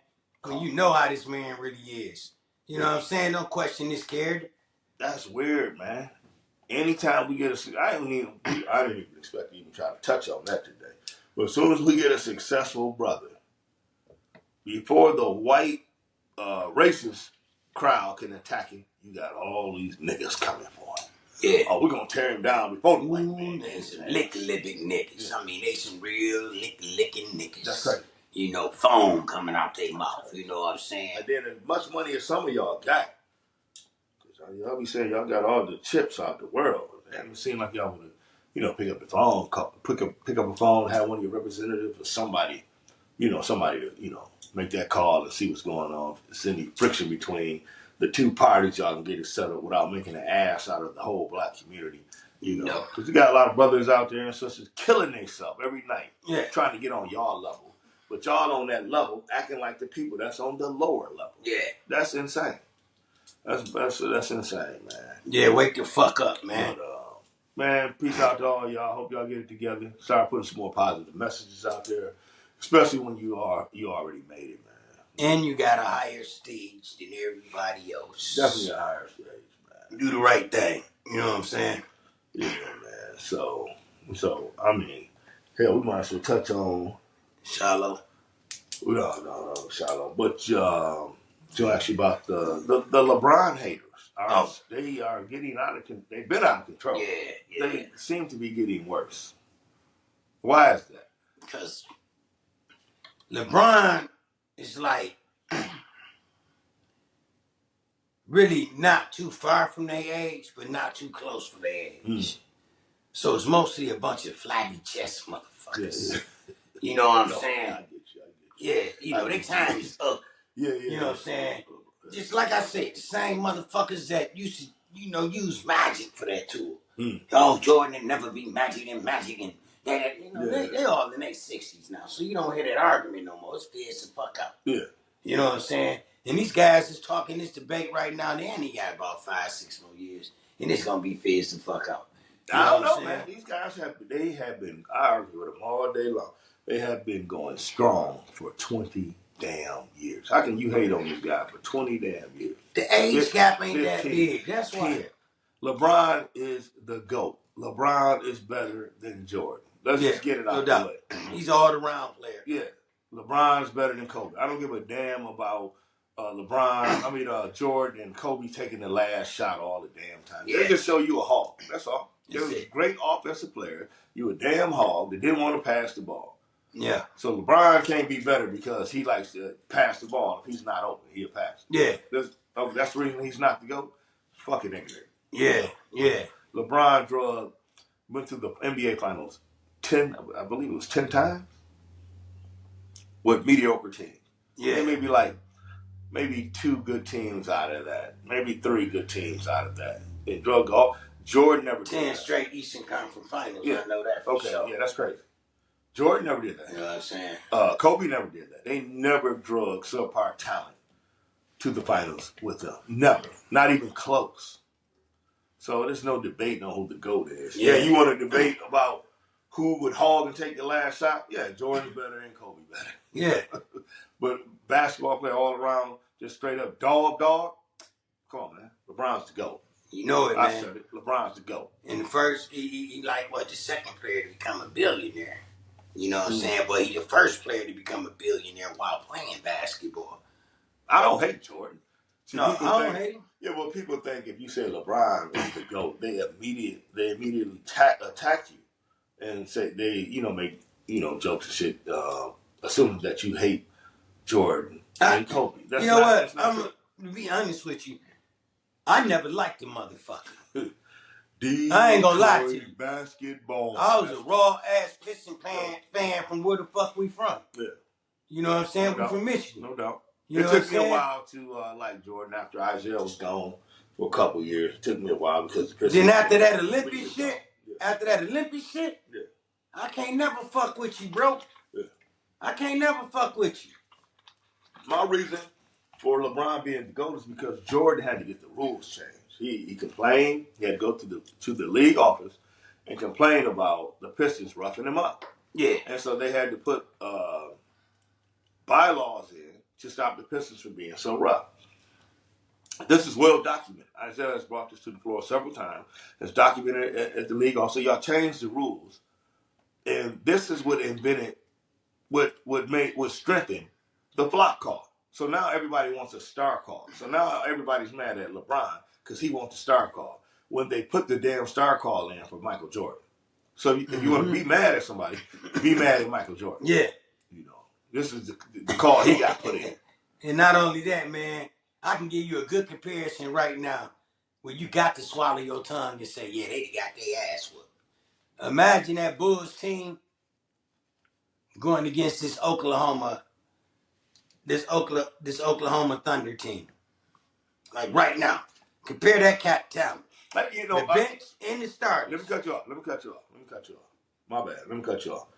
When you know how this man really is. You know what I'm saying? Don't question this character. That's weird, man. Anytime we get I didn't even expect to even try to touch on that today. But as soon as we get a successful brother, before the white racist crowd can attack him, you got all these niggas coming for him. Yeah. Oh, we're gonna tear him down before the white man. They some lick-lipping niggas. Yeah. I mean, they some real licking niggas. That's right. You know, foam coming out their mouth. You know what I'm saying? And then as much money as some of y'all got, because y'all be saying y'all got all the chips out the world. It doesn't seem like y'all would, you know, pick up the phone, pick up a phone, have one of your representatives or somebody to, you know, make that call and see what's going on. If there's any friction between the two parties, y'all can get it settled without making an ass out of the whole black community. You know, because you got a lot of brothers out there and sisters killing themselves every night, trying to get on y'all level. But y'all on that level, acting like the people that's on the lower level. Yeah, that's insane. That's insane, man. Yeah, wake the fuck up, man. But, man, peace out to all y'all. Hope y'all get it together. Start putting some more positive messages out there, especially when you already made it, man. And you got a higher stage than everybody else. Definitely a higher stage, man. Do the right thing. You know what I'm saying? Yeah, man. So I mean, hell, we might as well touch on Shallow. No, Shallow. But to ask you about the LeBron haters. They are getting they've been out of control. Yeah. They seem to be getting worse. Why is that? Because LeBron is like really not too far from their age, but not too close for their age. So it's mostly a bunch of flabby chest motherfuckers. Yeah. You know what I'm saying? I get you. Yeah, you know, their time is up. Yeah. You know what I'm saying? Just like I said, the same motherfuckers that used to, you know, use magic for that tool. Oh, Jordan will never be magic and that, you know, they all in their 60s now. So you don't hear that argument no more. It's fierce the fuck out. Yeah. You know what I'm saying? And these guys is talking this debate right now. They only got about 5-6 more years. And it's going to be fierce the fuck out. I don't know, man. These guys have been, I argue with them all day long. They have been going strong for 20 damn years. How can you hate on this guy for 20 damn years? The age gap ain't that big. That's why. LeBron is the GOAT. LeBron is better than Jordan. Let's just get it out the way. He's an all-around player. Yeah. LeBron's better than Kobe. I don't give a damn about Jordan and Kobe taking the last shot all the damn time. Yeah. They just show you a hog. That's all. You're a great offensive player. You a damn hog that didn't want to pass the ball. Yeah. So LeBron can't be better because he likes to pass the ball. If he's not open, he'll pass. Yeah. That's the reason he's not the GOAT. Fucking ignorant. Yeah. LeBron went to the NBA Finals 10 times with mediocre teams. Yeah. They may be like maybe 2 good teams out of that, maybe 3 good teams out of that. In drug golf, Jordan never did 10 that. straight Eastern Conference Finals. Yeah. I know that for sure. Yeah, that's crazy. Jordan never did that. You know what I'm saying? Kobe never did that. They never drug subpar talent to the finals with them. Never. Not even close. So there's no debate on who the GOAT is. Yeah, you want to debate about who would hog and take the last shot? Yeah, Jordan's better and Kobe better. Yeah. But basketball player all around, just straight up dog. Come on, man. LeBron's the GOAT. You know it, man. I said it. LeBron's the GOAT. And the first, he like, the second player to become a billionaire. You know what I'm saying? But he the first player to become a billionaire while playing basketball. I don't hate Jordan. See, no, I don't hate him. Yeah, well, people think if you say LeBron is the GOAT, they immediately attack you and say they, make, jokes and shit, assuming that you hate Jordan and Kobe. That's to be honest with you, I never liked the motherfucker. I ain't gonna lie to you. Basketball. I was a raw ass Piston fan from where the fuck we from. Yeah. You know what I'm saying? We from Michigan. No doubt. It took me a while to like Jordan after Isaiah was gone for a couple years. It took me a while because then after that Olympic shit, yeah. I can't never fuck with you, bro. Yeah. I can't never fuck with you. My reason for LeBron being the GOAT is because Jordan had to get the rules changed. He complained. He had to go to the league office and complain about the Pistons roughing him up. Yeah. And so they had to put bylaws in to stop the Pistons from being so rough. This is well documented. Isaiah has brought this to the floor several times. It's documented at the league. Also, y'all changed the rules, and this is what invented, what strengthened the flop call. So now everybody wants a star call. So now everybody's mad at LeBron because he wants the star call when they put the damn star call in for Michael Jordan. So if you want to be mad at somebody, be mad at Michael Jordan. Yeah. This is the call he got put in. And not only that, man, I can give you a good comparison right now where you got to swallow your tongue and say, yeah, they got their ass whooped. Imagine that Bulls team going against this Oklahoma Thunder team. Like right now. Compare that cat talent. The bench and the starters. Let me cut you off. My bad. Let me cut you off.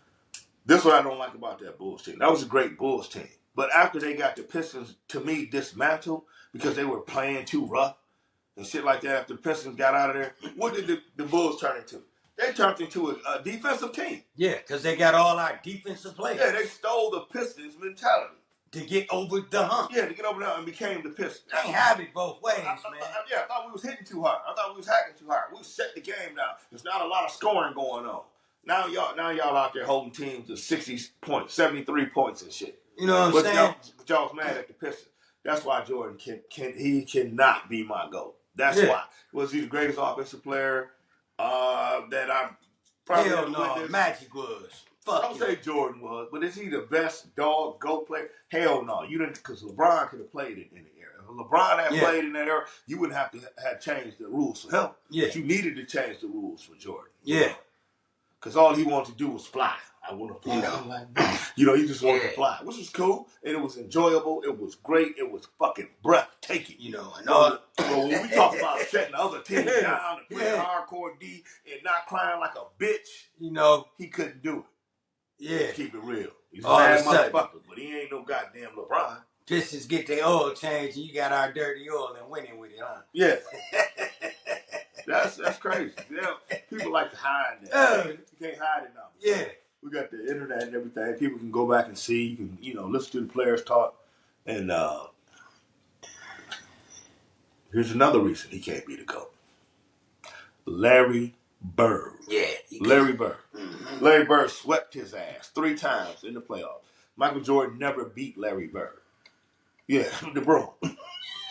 This is what I don't like about that Bulls team. That was a great Bulls team. But after they got the Pistons, to me, dismantled because they were playing too rough and shit like that, after the Pistons got out of there, what did the Bulls turn into? They turned into a defensive team. Yeah, because they got all our defensive players. Yeah, they stole the Pistons mentality. To get over the hump. Yeah, to get over the hump and became the Pistons. Can't have it both ways, man. I thought we was hitting too hard. I thought we was hacking too hard. We set the game down. There's not a lot of scoring going on. Now y'all out there holding teams to 60 points, 73 points and shit. You know what I'm saying? But y'all's mad at the Pistons. That's why Jordan cannot be my GOAT. That's why. Was he the greatest offensive player that I probably Hell no, Magic was. Fuck I don't say Jordan was, but is he the best GOAT player? Hell no. You didn't, because LeBron could have played it in the era. If LeBron had played in that era, you wouldn't have to have changed the rules for him. Yeah. But you needed to change the rules for Jordan. Yeah. Because all he wanted to do was fly. I want to fly like that. He just wanted to fly, which was cool, and it was enjoyable. It was great. It was fucking breathtaking. But when we talk about shutting the other team down and playing hardcore D and not crying like a bitch, he couldn't do it. Yeah. Let's keep it real. He's a bad motherfucker, but he ain't no goddamn LeBron. Pistons get their oil changed, and you got our dirty oil and winning with it, huh? Yeah. That's crazy. People like to hide that. You can't hide it now. Yeah. We got the internet and everything. People can go back and see. You can, listen to the players talk. And here's another reason he can't be the GOAT. Larry Bird. Yeah. Larry Bird. Mm-hmm. Larry Bird swept his ass 3 times in the playoffs. Michael Jordan never beat Larry Bird. Yeah, the bro.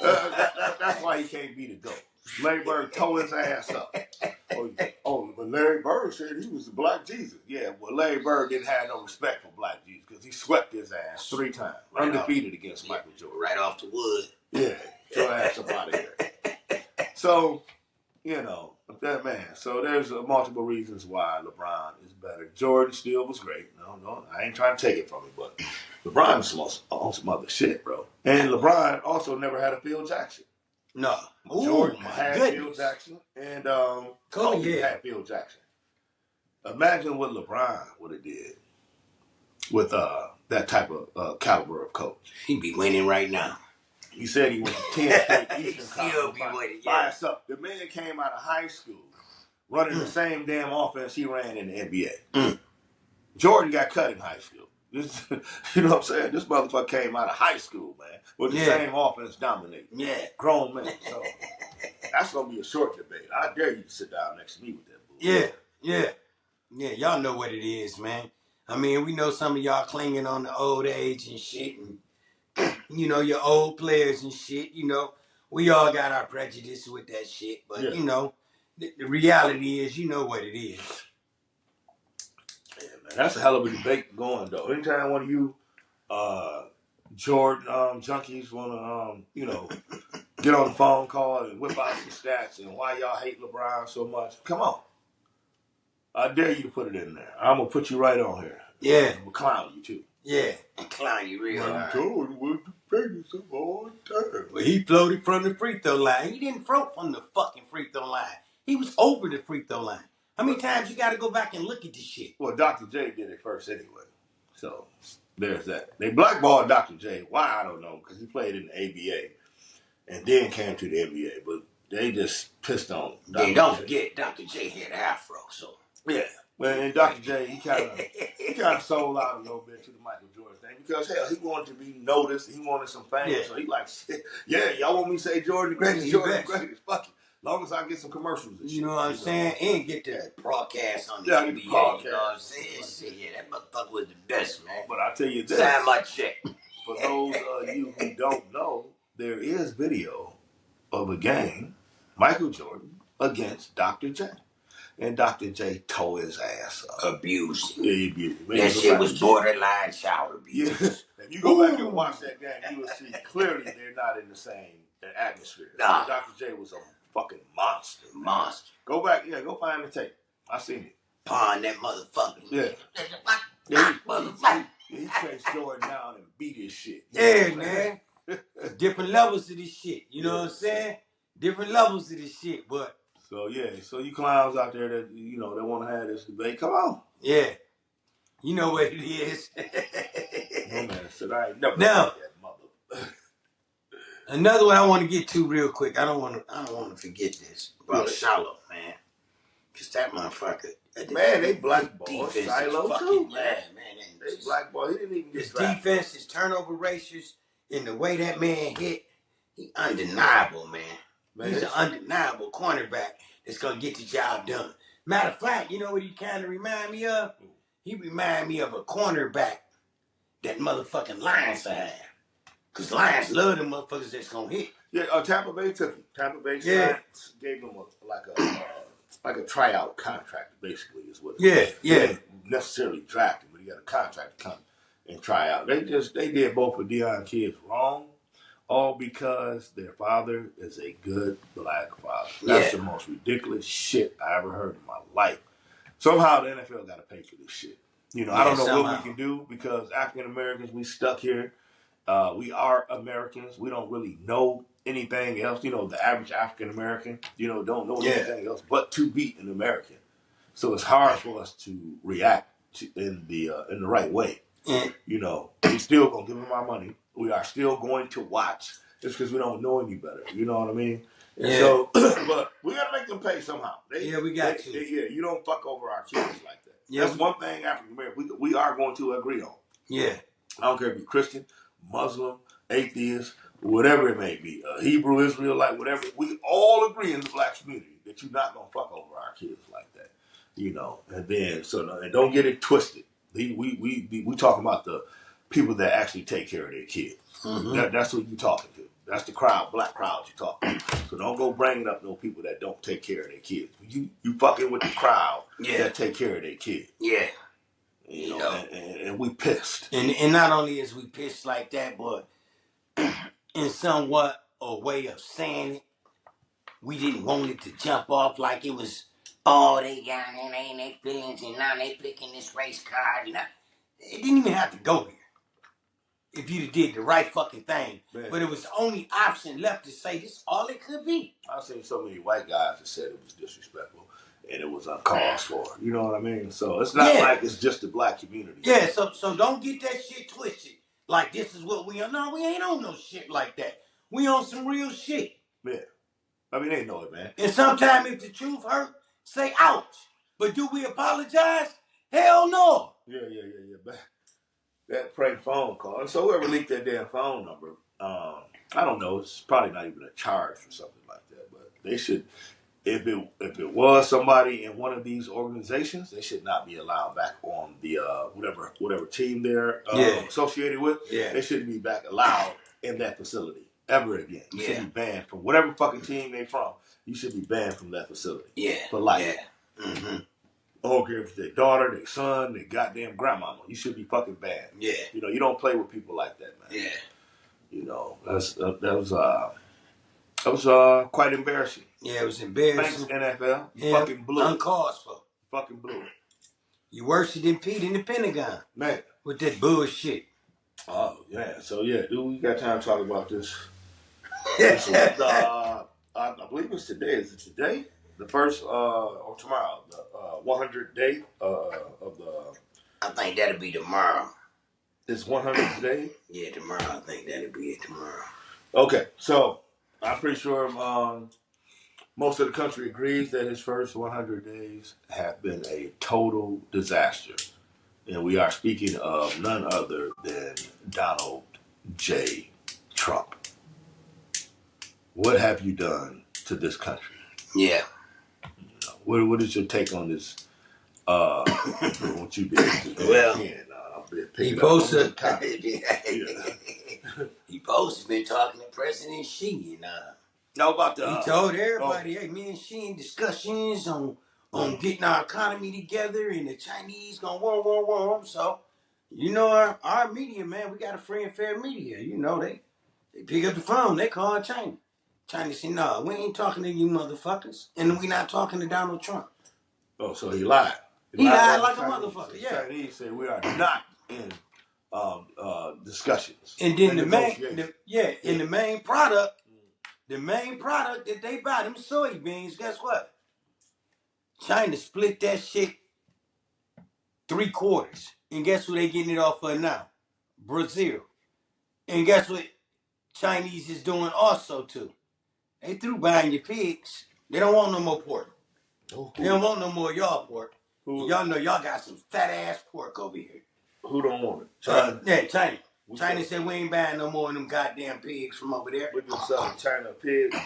That's why he can't be the GOAT. Larry Bird tore his ass up. But Larry Bird said he was the Black Jesus. Yeah, well, Larry Bird didn't have no respect for Black Jesus because he swept his ass 3 times. Undefeated against Michael Jordan. Right off the wood. Yeah, your ass up out of here. So, that man. So there's multiple reasons why LeBron is better. Jordan still was great. No, I ain't trying to take it from him, but LeBron is on some other shit, bro. And LeBron also never had a Phil Jackson. No. Jordan My had goodness. Phil Jackson, and Kobe yeah. had Phil Jackson. Imagine what LeBron would have did with that type of caliber of coach. He'd be winning right now. He said he went to 10 straight Eastern Still be winning, by himself. The man came out of high school running the same damn offense he ran in the NBA. Jordan got cut in high school. This, you know what I'm saying? This motherfucker came out of high school, man, with the same offense dominating. Yeah. Grown man. So that's going to be a short debate. I dare you to sit down next to me with that bull. Yeah, y'all know what it is, man. I mean, we know some of y'all clinging on the old age and shit, and you know, your old players and shit. You know, we all got our prejudice with that shit, but you know, the reality is, you know what it is. Yeah, man, that's a hell of a debate going though. Anytime one of you Jordan junkies want to, you know, get on the phone call and whip out some stats and why y'all hate LeBron so much, come on. I dare you to put it in there. I'm going to put you right on here. Yeah. I'm going to clown you, too. Yeah, and clown you real hard. Jordan was the greatest of all time. Well, he floated from the free throw line. He didn't float from the fucking free throw line. He was over the free throw line. How many times you got to go back and look at this shit? Well, Dr. J did it first anyway. So, there's that. They blackballed Dr. J. Why, I don't know, because he played in the ABA and then came to the NBA. But they just pissed on Dr. J. Don't forget, Dr. J had an afro, so. Yeah. Well, and Dr. J, he kind of sold out a little bit to the Michael Jordan thing because, hell, he wanted to be noticed. He wanted some fame. Yeah. So he like, yeah, y'all want me to say Jordan the greatest? Jordan the greatest. Fuck it. As long as I get some commercials and shit. You know what I'm saying? And get the broadcast on the NBA. You know what I'm saying? Shit, yeah, that motherfucker was the best, man. But I tell you this. Sign my check. For those of you who don't know, there is video of a game, Michael Jordan against Dr. J. And Dr. J tore his ass up. Abused him. Yeah, he abused him. That shit was borderline child abuse. Yeah. If you go back and watch that game, you will see clearly they're not in the same atmosphere. Nah. Dr. J was a fucking monster. Monster. Go back, go find the tape. I seen it. Pawn that motherfucker. Yeah. He chased Jordan down and beat his shit. Yeah, man. Different levels of this shit. You know what I'm saying? Different levels of this shit, but. So you clowns out there that that want to have this debate, come on. Yeah, you know what it is. No man said I ain't never now, that mother. Another one I want to get to real quick. I don't want to forget this about Shiloh, man, because that motherfucker. Man, they blackball Shiloh too. Man, they blackball. He didn't even get his defense, his turnover ratios, and the way that man hit, he undeniable, man. He's an undeniable cornerback that's going to get the job done. Matter of fact, you know what he kind of remind me of? He remind me of a cornerback that motherfucking Lions have. Because Lions love them motherfuckers that's going to hit. Yeah, Tampa Bay took him. Tampa Bay gave him like a tryout contract, basically, is what it is. Yeah. He didn't necessarily draft him, but he got a contract to come and try out. They did both of Deion kids wrong. All because their father is a good black father. That's the most ridiculous shit I ever heard in my life. Somehow the NFL got to pay for this shit. I don't know what we can do because African Americans, we stuck here. We are Americans. We don't really know anything else. The average African American, don't know anything else but to be an American. So it's hard for us to react in the right way. We still gonna give them our money. We are still going to watch just because we don't know any better. You know what I mean? And so, but we gotta make them pay somehow. We got to. You don't fuck over our kids like that. That's one thing African American we are going to agree on. Yeah. I don't care if you're Christian, Muslim, atheist, whatever it may be, Hebrew, Israelite, whatever. We all agree in the black community that you're not gonna fuck over our kids like that. And then and don't get it twisted. We talking about the people that actually take care of their kids. Mm-hmm. That's what you're talking to. That's the crowd, black crowd you're talking to. So don't go bringing up no people that don't take care of their kids. You fucking with the crowd that take care of their kids. Yeah. And we pissed. And not only is we pissed like that, but in somewhat a way of saying it, we didn't want it to jump off like it was, they got it, ain't their feelings, and now they picking this race card. It didn't even have to go there. if you'd have did the right fucking thing. Man. But it was the only option left to say this all it could be. I've seen so many white guys that said it was disrespectful and it was uncalled for. You know what I mean? So it's not like it's just the black community. Yeah, so don't get that shit twisted. Like this is what we are. No, we ain't on no shit like that. We on some real shit. Yeah. I mean, they know it, man. And sometimes if the truth hurt, say ouch. But do we apologize? Hell no. Yeah. That prank phone call. And so whoever leaked that damn phone number, I don't know. It's probably not even a charge or something like that. But they should, if it was somebody in one of these organizations, they should not be allowed back on the whatever team they're associated with. Yeah. They shouldn't be back allowed in that facility ever again. You should be banned from whatever fucking team they from. You should be banned from that facility. Yeah. For life. Yeah. Mm-hmm. I don't care if it's their daughter, their son, their goddamn grandmama. You should be fucking banned. Yeah. You know, you don't play with people like that, man. Yeah. You know, that was quite embarrassing. Yeah, it was embarrassing. Thanks, NFL. You fucking blew it. Uncalled for. Fucking blew it. You worse than Pete in the Pentagon. Man. With that bullshit. Oh, yeah. So, yeah, dude, we got time to talk about this. I believe it's today. Is it today? The first, or tomorrow, the 100th day of the... I think that'll be tomorrow. It's 100th day? Yeah, tomorrow. I think that'll be it tomorrow. Okay, so I'm pretty sure most of the country agrees that his first 100 days have been a total disaster. And we are speaking of none other than Donald J. Trump. What have you done to this country? Yeah. What is your take on this? What you did? Well, he posted. He posted been talking to President Xi, and know about the. He told everybody, "Hey, me and Xi in discussions on getting our economy together, and the Chinese gonna warm." So, you know, our media, man, we got a free and fair media. You know, they pick up the phone, they call China. China said, "No, we ain't talking to you motherfuckers, and we not talking to Donald Trump." Oh, so he lied. He lied like a motherfucker. Yeah. Chinese said we are not in discussions. And then the main product that they buy, them soybeans, guess what? China split that shit 3/4. And guess who they getting it off of now? Brazil. And guess what Chinese is doing also too? They through buying your pigs. They don't want no more pork. They don't want no more y'all pork. Y'all know y'all got some fat ass pork over here. Who don't want it? China. China. China said we ain't buying no more of them goddamn pigs from over there. We just selling China pigs.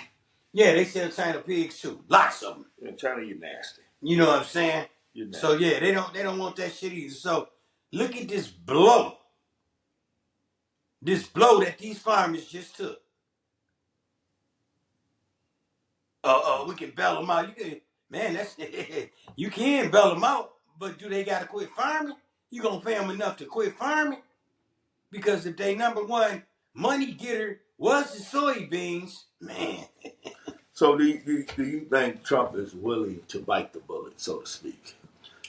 Yeah, they sell China pigs too. Lots of them. In China, you nasty. You know what I'm saying? So yeah, they don't want that shit either. So look at this blow. This blow that these farmers just took. We can bail them out. You can bail them out, but do they gotta quit farming? You gonna pay them enough to quit farming? Because if they number one money getter was the soybeans, man. So do you think Trump is willing to bite the bullet, so to speak?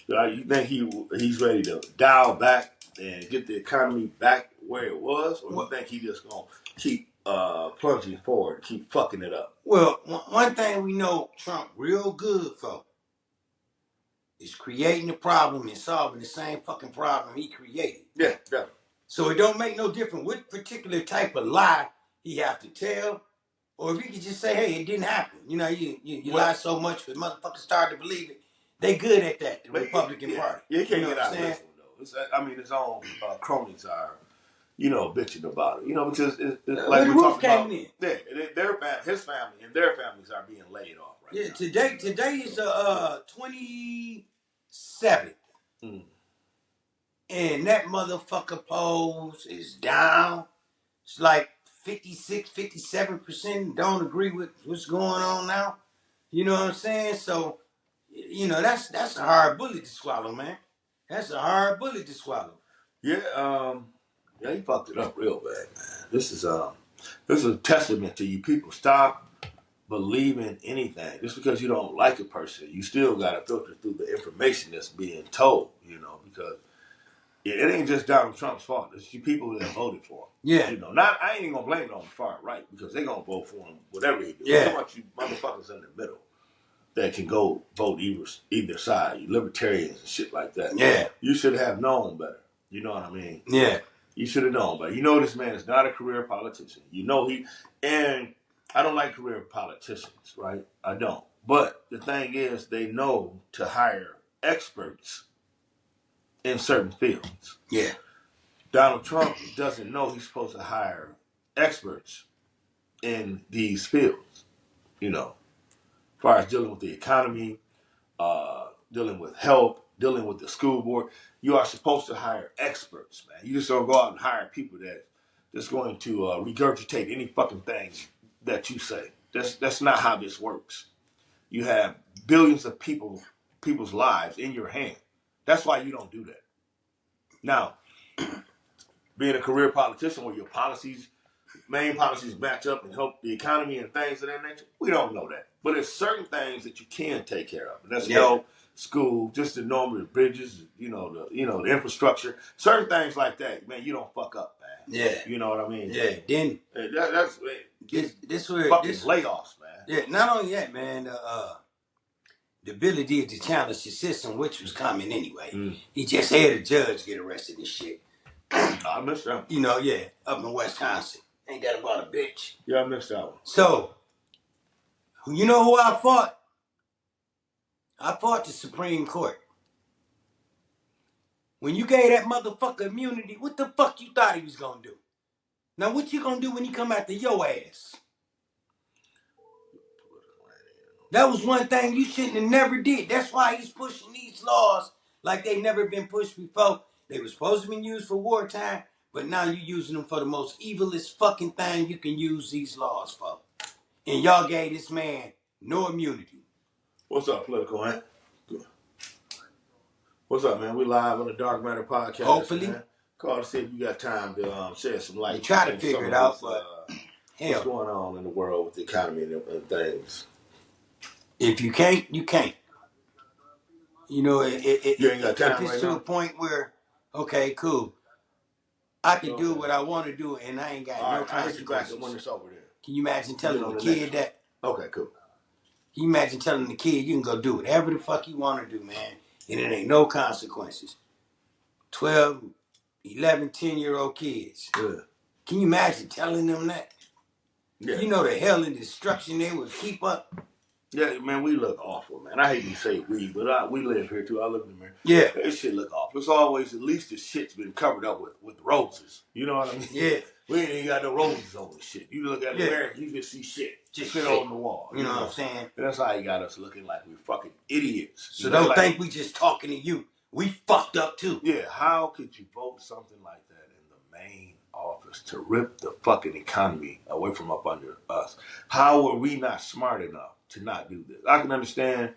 You think he's ready to dial back and get the economy back where it was, or you think he just gonna keep plunging forward, keep fucking it up? Well, one thing we know Trump real good for is creating a problem and solving the same fucking problem he created. Yeah, definitely. So it don't make no difference what particular type of lie he have to tell, or if he could just say, "Hey, it didn't happen." You know, you lie so much that motherfuckers start to believe it. They good at that, the Republican Party. Yeah, you can't get out of this one, though. His own cronies are, bitching about it. Because it's like we're talking about. Yeah, his family and their families are being laid off right now. Today is 27th. And that motherfucker polls is down. It's like 56, 57% don't agree with what's going on now. You know what I'm saying? So, that's a hard bullet to swallow, man. That's a hard bullet to swallow. Yeah, he fucked it up real bad, man. This is a testament to you people. Stop believing anything. Just because you don't like a person, you still got to filter through the information that's being told, because it ain't just Donald Trump's fault. It's the people that voted for him. Yeah. You know, not I ain't even gonna blame it on the far right because they gonna vote for him whatever he do. Yeah. So much you motherfuckers in the middle that can go vote either side, you libertarians and shit like that. Yeah. You should have known better. You know what I mean? Yeah. You should have known better. You know this man is not a career politician. You know and I don't like career politicians, right? I don't. But the thing is, they know to hire experts in certain fields. Yeah. Donald Trump doesn't know he's supposed to hire experts in these fields, you know, as far as dealing with the economy, dealing with health, dealing with the school board. You are supposed to hire experts, man. You just don't go out and hire people that just going to regurgitate any fucking thing that you say. That's not how this works. You have billions of people's lives in your hand. That's why you don't do that. Now, being a career politician where your main policies match up and help the economy and things of that nature, we don't know that. But there's certain things that you can take care of. And that's health, school, just the normal bridges, the infrastructure, certain things like that, man, you don't fuck up, man. Yeah. You know what I mean? Yeah. Then that's this where fucking layoffs, man. Yeah, not only that, man, the ability to challenge the system, which was coming anyway. He just had a judge get arrested and shit. I missed that one. You know, yeah, up in Wisconsin. Ain't that about a bitch? Yeah, I missed that one. So, you know who I fought? I fought the Supreme Court. When you gave that motherfucker immunity, what the fuck you thought he was gonna do? Now, what you gonna do when he come after your ass? That was one thing you shouldn't have never did. That's why he's pushing these laws like they never been pushed before. They were supposed to be used for wartime, but now you're using them for the most evilest fucking thing you can use these laws for. And y'all gave this man no immunity. What's up, Political Ant? What's up, man? We live on the Dark Matter podcast. Hopefully. Man. Call to see if you got time to shed some light. We try to figure it out, but what's going on in the world with the economy and things. If you can't, you can't. You know, you ain't got time if it's right to now? a point where, okay, cool, I can do what I want to do, and I ain't got no consequences. I'll hit you back when it's over there. Can you imagine telling the kid that? Okay, cool. Can you imagine telling the kid you can go do whatever the fuck you want to do, man, and it ain't no consequences? 12, 11, 10-year-old kids. Yeah. Can you imagine telling them that? Yeah. You know the hell and destruction they would keep up? Yeah, man, we look awful, man. I hate to say we, but we live here too. I live in America. Yeah. This shit look awful. It's always, at least the shit's been covered up with roses. You know what I mean? Yeah. We ain't got no roses on this shit. You look at America, you can see shit. Just shit on the wall. You know what I'm saying? And that's how you got us looking like we're fucking idiots. So don't think we just talking to you. We fucked up too. Yeah, how could you vote something like that in the main office to rip the fucking economy away from up under us? How are we not smart enough to not do this? I can understand,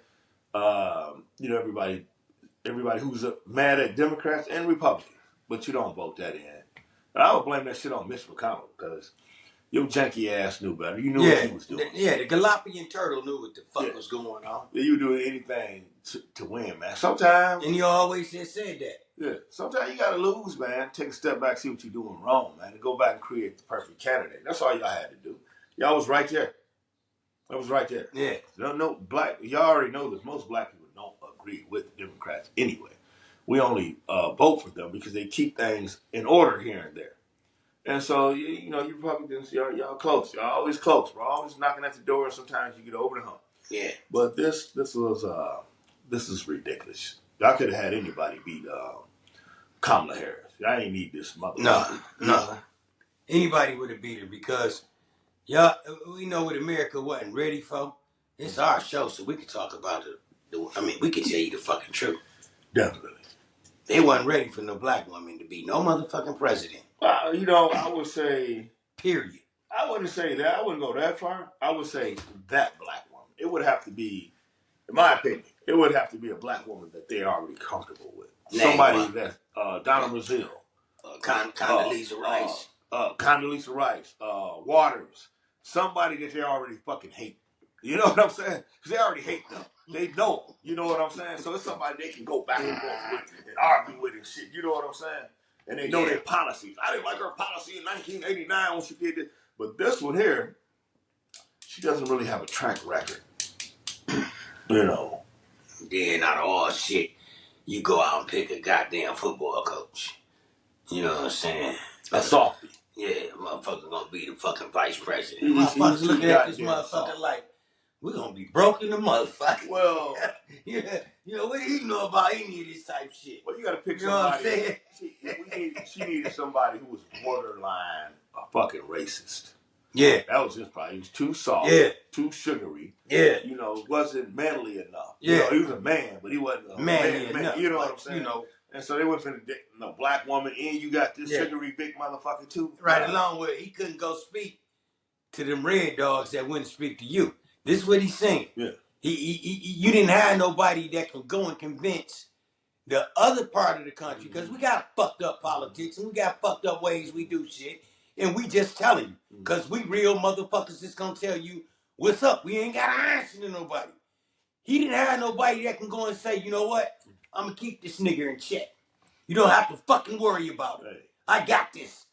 everybody who's mad at Democrats and Republicans, but you don't vote that in. And I would blame that shit on Mitch McConnell because your janky ass knew better. You knew what he was doing. The Galapagos turtle knew what the fuck was going on. Yeah, you do anything to win, man. Sometimes. And you always just said that. Yeah, sometimes you gotta lose, man. Take a step back, see what you're doing wrong, man, and go back and create the perfect candidate. That's all y'all had to do. Y'all was right there. I was right there. Yeah. No black. Y'all already know this. Most black people don't agree with the Democrats anyway. We only vote for them because they keep things in order here and there. And so you Republicans, y'all close. Y'all always close. We're always knocking at the door, and sometimes you get over the hump. Yeah. But this is ridiculous. Y'all could have had anybody beat Kamala Harris. I ain't need this mother. No. Anybody would have beat her because we know what America wasn't ready for. It's our show, so we can talk about it. We can tell you the fucking truth. Definitely. They wasn't ready for no black woman to be no motherfucking president. I would say... Period. I wouldn't say that. I wouldn't go that far. I would say that black woman. It would have to be, in my opinion, it would have to be a black woman that they're already comfortable with. Somebody that's Donna Brazile. Condoleezza Rice. Condoleezza Rice. Waters. Somebody that they already fucking hate. You know what I'm saying? Because they already hate them. They know them. You know what I'm saying? So it's somebody they can go back and forth with and argue with and shit. You know what I'm saying? And they know their policies. I didn't like her policy in 1989 when she did it. But this one here, she doesn't really have a track record. You know. Then out of all shit, you go out and pick a goddamn football coach. You know what I'm saying? A softie. Yeah, motherfucker gonna be the fucking vice president. Motherfuckers looking at this motherfucker like, we're gonna be broke in the motherfucker. Well, yeah, you know, what do you know about any of this type shit? Well, you gotta pick you know somebody. What I'm saying? She needed somebody who was borderline a fucking racist. Yeah. That was just probably, he was too soft, too sugary. Yeah. You know, wasn't manly enough. Yeah. You know, he was a man, but he wasn't a man enough. You know what I'm saying? You know. And so they went for the black woman, and you got this sugary big motherfucker too. Right along with he couldn't go speak to them red dogs that wouldn't speak to you. This is what he's saying. Yeah. You didn't have nobody that can go and convince the other part of the country, because we got fucked up politics and we got fucked up ways we do shit, and we just telling you, because we real motherfuckers that's gonna tell you what's up. We ain't got to answer to nobody. He didn't have nobody that can go and say, you know what, I'm gonna keep this nigga in check. You don't have to fucking worry about it. Hey. I got this.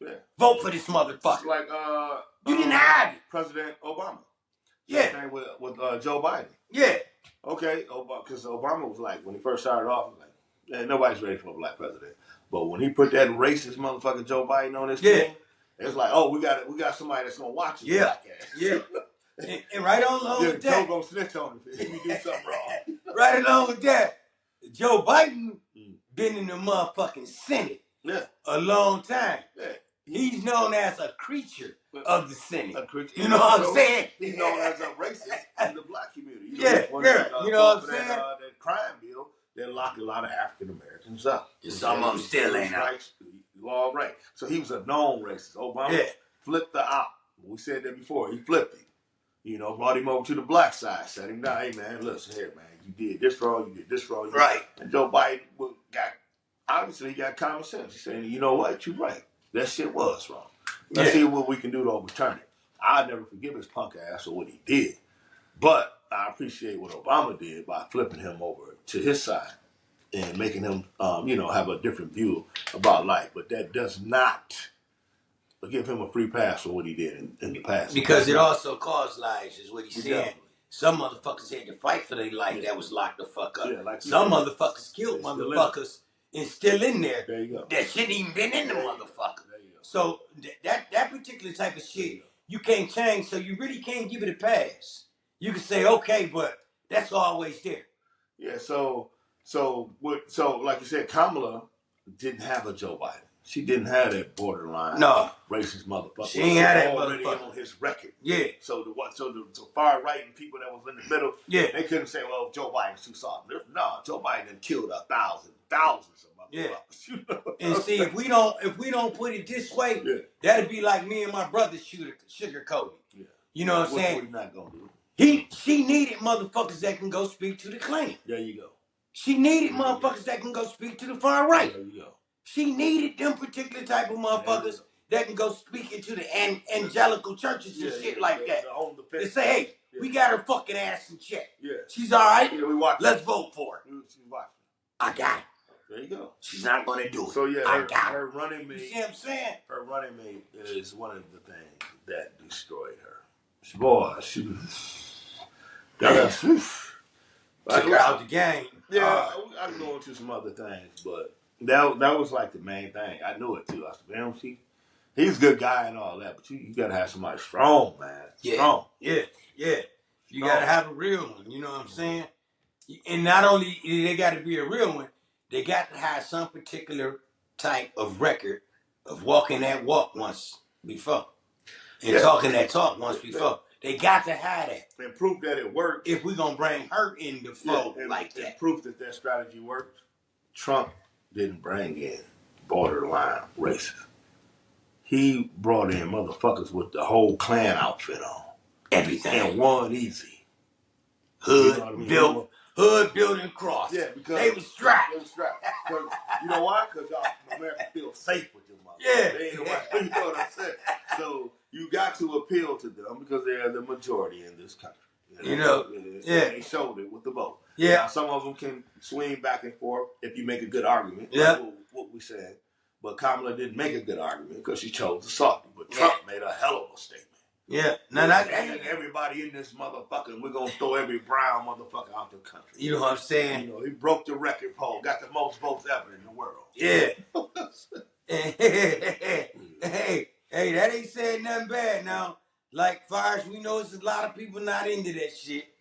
Yeah. Vote for this motherfucker. It's like you didn't have it. President Obama. Yeah. Same with Joe Biden. Yeah. Okay, because Obama was like, when he first started off, like, man, nobody's ready for a black president. But when he put that racist motherfucker Joe Biden on his team, it's like, oh, we got somebody that's gonna watch his black ass. Yeah. and right along with that, Joe gonna snitch on him if he do something wrong. Right along with that, Joe Biden been in the motherfucking Senate a long time. Yeah. He's known as a creature of the Senate. You know what I'm saying? He's known as a racist in the black community. You know what I'm saying? That crime bill that locked a lot of African Americans up. Some of them still ain't out. All right. So he was a known racist. Obama flipped the op. We said that before. He flipped him. You know, brought him over to the black side, sat him down. Hey, man, listen here, man. You did this wrong. You did this wrong. Right. And Joe Biden obviously got common sense. He's saying, you know what? You're right. That shit was wrong. Let's see what we can do to overturn it. I'll never forgive his punk ass for what he did. But I appreciate what Obama did by flipping him over to his side and making him, have a different view about life. But that does not give him a free pass for what he did in the past. Because it also caused lives, is what he's saying. Some motherfuckers had to fight for their life that was locked the fuck up. Yeah, like some motherfuckers killed motherfuckers and still in there. There you go. That shouldn't even been in the motherfucker. So that particular type of shit you can't change, so you really can't give it a pass. You can say, okay, but that's always there. Yeah, so like you said, Kamala didn't have a Joe Biden. She didn't have that borderline racist motherfucker. She ain't had that already motherfucker on his record. Yeah. So the far right and people that was in the middle, they couldn't say, well, Joe Biden's too soft. No, Joe Biden done killed thousands of motherfuckers. Yeah. You know? And see, if we don't put it this way, that'd be like me and my brother sugarcoating. Yeah. You know what I'm saying? What he's not gonna do. She needed motherfuckers that can go speak to the Klan. There you go. She needed motherfuckers that can go speak to the far right. There you go. She needed them particular type of motherfuckers that can go speak into the angelical churches and shit like that. They say, hey, we got her fucking ass in check. Yeah. She's all right. Yeah, we watch. Let's vote for her. I got it. There you go. She's not going to do it. So, yeah, her running mate. You see what I'm saying? Her running mate is one of the things that destroyed her. Boy, she took her out the game. Yeah, I can go into some other things, but that was like the main thing. I knew it, too. I said, damn, he's a good guy and all that, but you got to have somebody strong, man. Yeah. Strong. Yeah. You got to have a real one. You know what I'm saying? And not only they got to be a real one, they got to have some particular type of record of walking that walk once before and talking that talk once before. They got to have that. And proof that it worked. If we're going to bring her in the fold like that. And proof that strategy worked. Trump didn't bring in borderline racists. He brought in motherfuckers with the whole Klan outfit on. Everything. And won easy. Hood built and cross. Yeah, because they was strapped. You know why? Because America feels safe with them motherfuckers. Yeah. They ain't right. You know what I'm saying? So you got to appeal to them because they are the majority in this country. They showed it with the vote. Yeah. Now, some of them can swing back and forth if you make a good argument. Yeah. Like what we said. But Kamala didn't make a good argument because she chose the softy. But Trump made a hell of a statement. Yeah. Now, everybody in this motherfucker, we're going to throw every brown motherfucker out the country. You know what I'm saying? You know, he broke the record poll, got the most votes ever in the world. Yeah. Hey, that ain't saying nothing bad now. Like, far as we know, there's a lot of people not into that shit.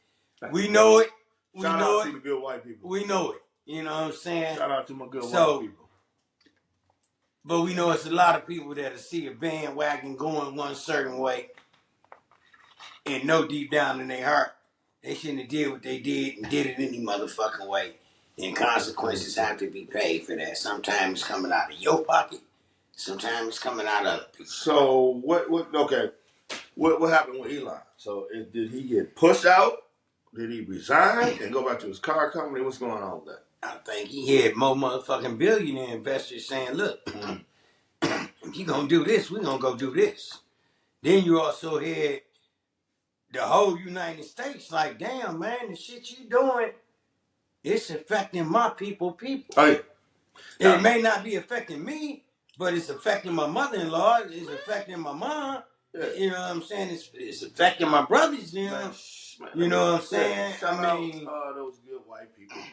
We know it. Shout out to the good white people. We know it. You know what I'm saying? Shout out to my good white people. But we know it's a lot of people that'll see a bandwagon going one certain way and know deep down in their heart they shouldn't have did what they did and did it any motherfucking way. And consequences have to be paid for that. Sometimes it's coming out of your pocket. Sometimes it's coming out of other people. So what happened with Elon? So did he get pushed out? Did he resign and go back to his car company? What's going on with that? I think he had more motherfucking billionaire investors saying, look, if you gonna do this, we gonna go do this. Then you also had the whole United States like, damn, man, the shit you doing, it's affecting my people. Hey. It may not be affecting me, but it's affecting my mother-in-law. It's affecting my mom. Yeah. You know what I'm saying? It's affecting my brothers. You know, you know what I'm saying? I mean, those good white people, man.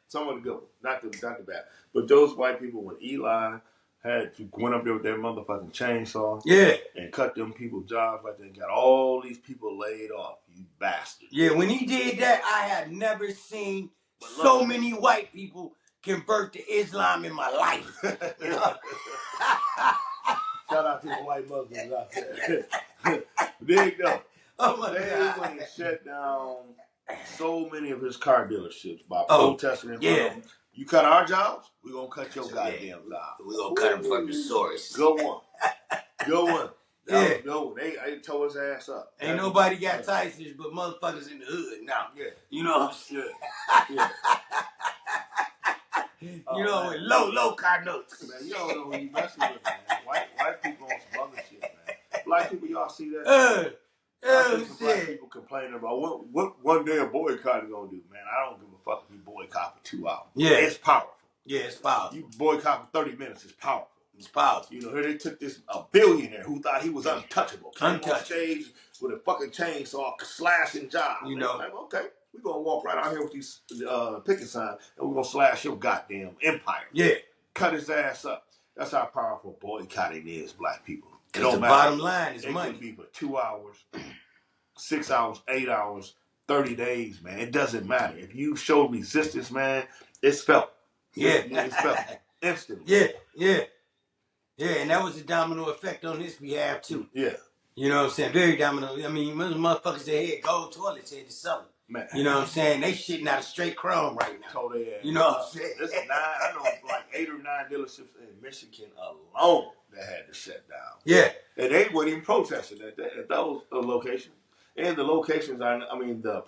Some of the good ones, not the bad, but those white people when Eli had to went up there with their motherfucking chainsaw, and cut them people's jobs like they got all these people laid off. You bastard. Yeah, when he did that, I had never seen so many white people convert to Islam in my life. Shout out to the white Muslims out there. Big though. Oh my God. When he shut down so many of his car dealerships by protesting in front of them. You cut our jobs, we're going to cut your goddamn job. We're going to cut them from the source. Good one. Good one. That was good one. They tore his ass up. Ain't nobody got Tyson's but motherfuckers in the hood now. Yeah. You know what I'm saying? Yeah. You know, with low car notes. Man, you don't know who you messing with, man. White people on some other shit, man. Black people, y'all see that? Black people complaining about what one day a boycott is gonna do, man. I don't give a fuck if you boycott for 2 hours. Yeah, it's powerful. Yeah, it's powerful. You boycott for 30 minutes, it's powerful. It's powerful. You know, here they took a billionaire who thought he was untouchable. Came on stage with a fucking chainsaw, slashing jobs. You know, like, okay, we're gonna walk right out here with these picket signs, and we're gonna slash your goddamn empire. Yeah, cut his ass up. That's how powerful boycotting is, black people. Because the bottom line is money. It could be for 2 hours, 6 hours, 8 hours, 30 days, man. It doesn't matter. If you show resistance, man, it's felt. Yeah. It's felt instantly. Yeah, and that was a domino effect on his behalf, too. Yeah. You know what I'm saying? Very domino. I mean, those motherfuckers that had gold toilets had to sell them. Man. You know what I'm saying? They shitting out of straight chrome right now. Told they ass. You know what I'm saying? I know like 8 or 9 dealerships in Michigan alone that had to shut down. Yeah. And they weren't even protesting at those locations. And the locations the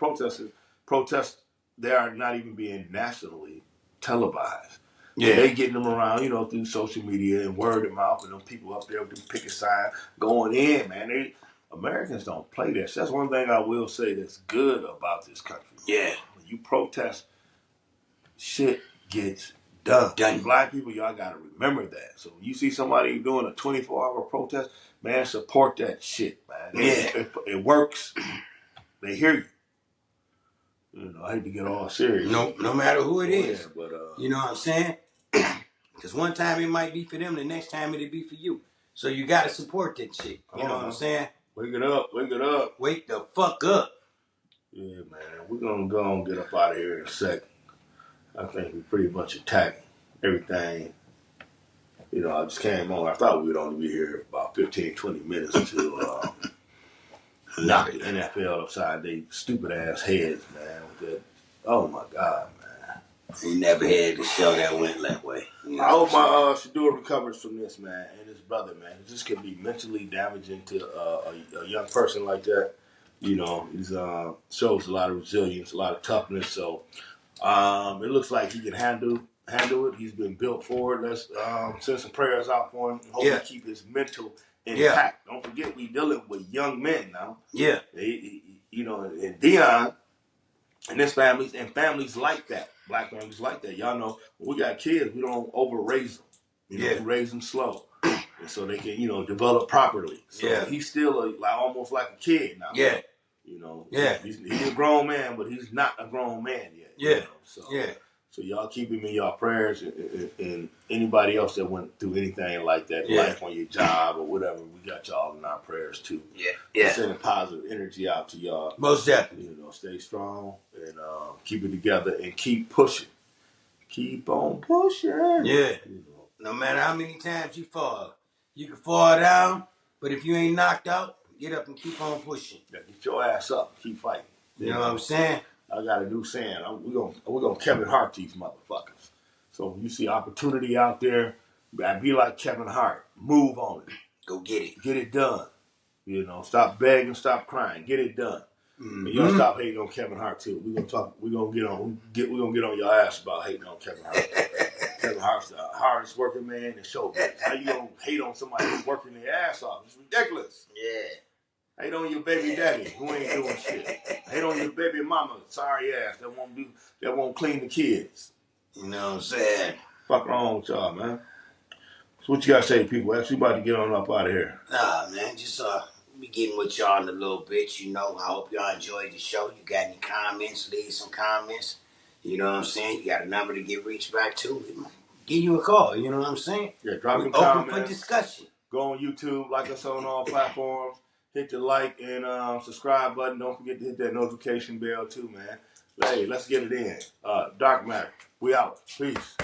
protests, they are not even being nationally televised. Yeah. They getting them around, you know, through social media and word of mouth, and them people up there with the picket sign going in, man. Americans don't play that. That's one thing I will say that's good about this country. Yeah. When you protest, shit gets done. Black people, y'all got to remember that. So when you see somebody doing a 24-hour protest, man, support that shit, man. It works. They hear you. You know, I hate to get all serious. No matter who it is. Yeah, but, you know what I'm saying? Because one time it might be for them, the next time it'll be for you. So you got to support that shit. You know what I'm saying? Wake it up. Wake the fuck up. Yeah, man. We're going to go and get up out of here in a second. I think we pretty much attacked everything. You know, I just came on. I thought we would only be here about 15, 20 minutes to knock the NFL upside their stupid ass heads, man. With that, oh my God, man. We never had a show that went that way. You know I hope my Shedeur recovers from this, man, and his brother, man. This can be mentally damaging to a young person like that. You know, he shows a lot of resilience, a lot of toughness. So it looks like he can handle handle it. He's been built for it. Let's send some prayers out for him. Hope he keep his mental intact. Don't forget, we dealing with young men now. Yeah. You know, and Dion and his families and families like that, black families like that. Y'all know when we got kids, we don't over raise them. You know, we raise them slow, and so they can develop properly. So he's still almost like a kid now. Yeah. You know. Yeah. He's a grown man, but he's not a grown man yet. Yeah. You know? So y'all keep him in y'all prayers, and anybody else that went through anything like that, life on your job or whatever, we got y'all in our prayers too. Yeah. Sending positive energy out to y'all. Most definitely. You know, stay strong and keep it together and keep pushing. Keep on pushing. Yeah. You know. No matter how many times you fall, you can fall down, but if you ain't knocked out, get up and keep on pushing. Yeah, get your ass up. Keep fighting. You know what I'm saying? I got a new saying. We're gonna Kevin Hart these motherfuckers. So when you see opportunity out there, be like Kevin Hart. Move on it. Go get it. Get it done. You know, stop begging, stop crying. Get it done. Mm-hmm. And y'all stop hating on Kevin Hart too. We're gonna get on your ass about hating on Kevin Hart. Kevin Hart's the hardest working man in showbiz. How you gonna hate on somebody who's working their ass off? It's ridiculous. Yeah. Hate on your baby daddy who ain't doing shit. Hate on your baby mama, sorry ass, that won't clean the kids. You know what I'm saying? Fuck wrong with y'all, man. So what you gotta say to people? Actually, about to get on up out of here. Nah, man, just be getting with y'all in a little bit. You know, I hope y'all enjoyed the show. You got any comments? Leave some comments. You know what I'm saying? You got a number to get reached back to. Give you a call. You know what I'm saying? Yeah, drop some comments. Open for discussion. Go on YouTube, like us on all platforms. Hit the like and subscribe button. Don't forget to hit that notification bell too, man. Hey, let's get it in. Dark Matter, we out. Peace.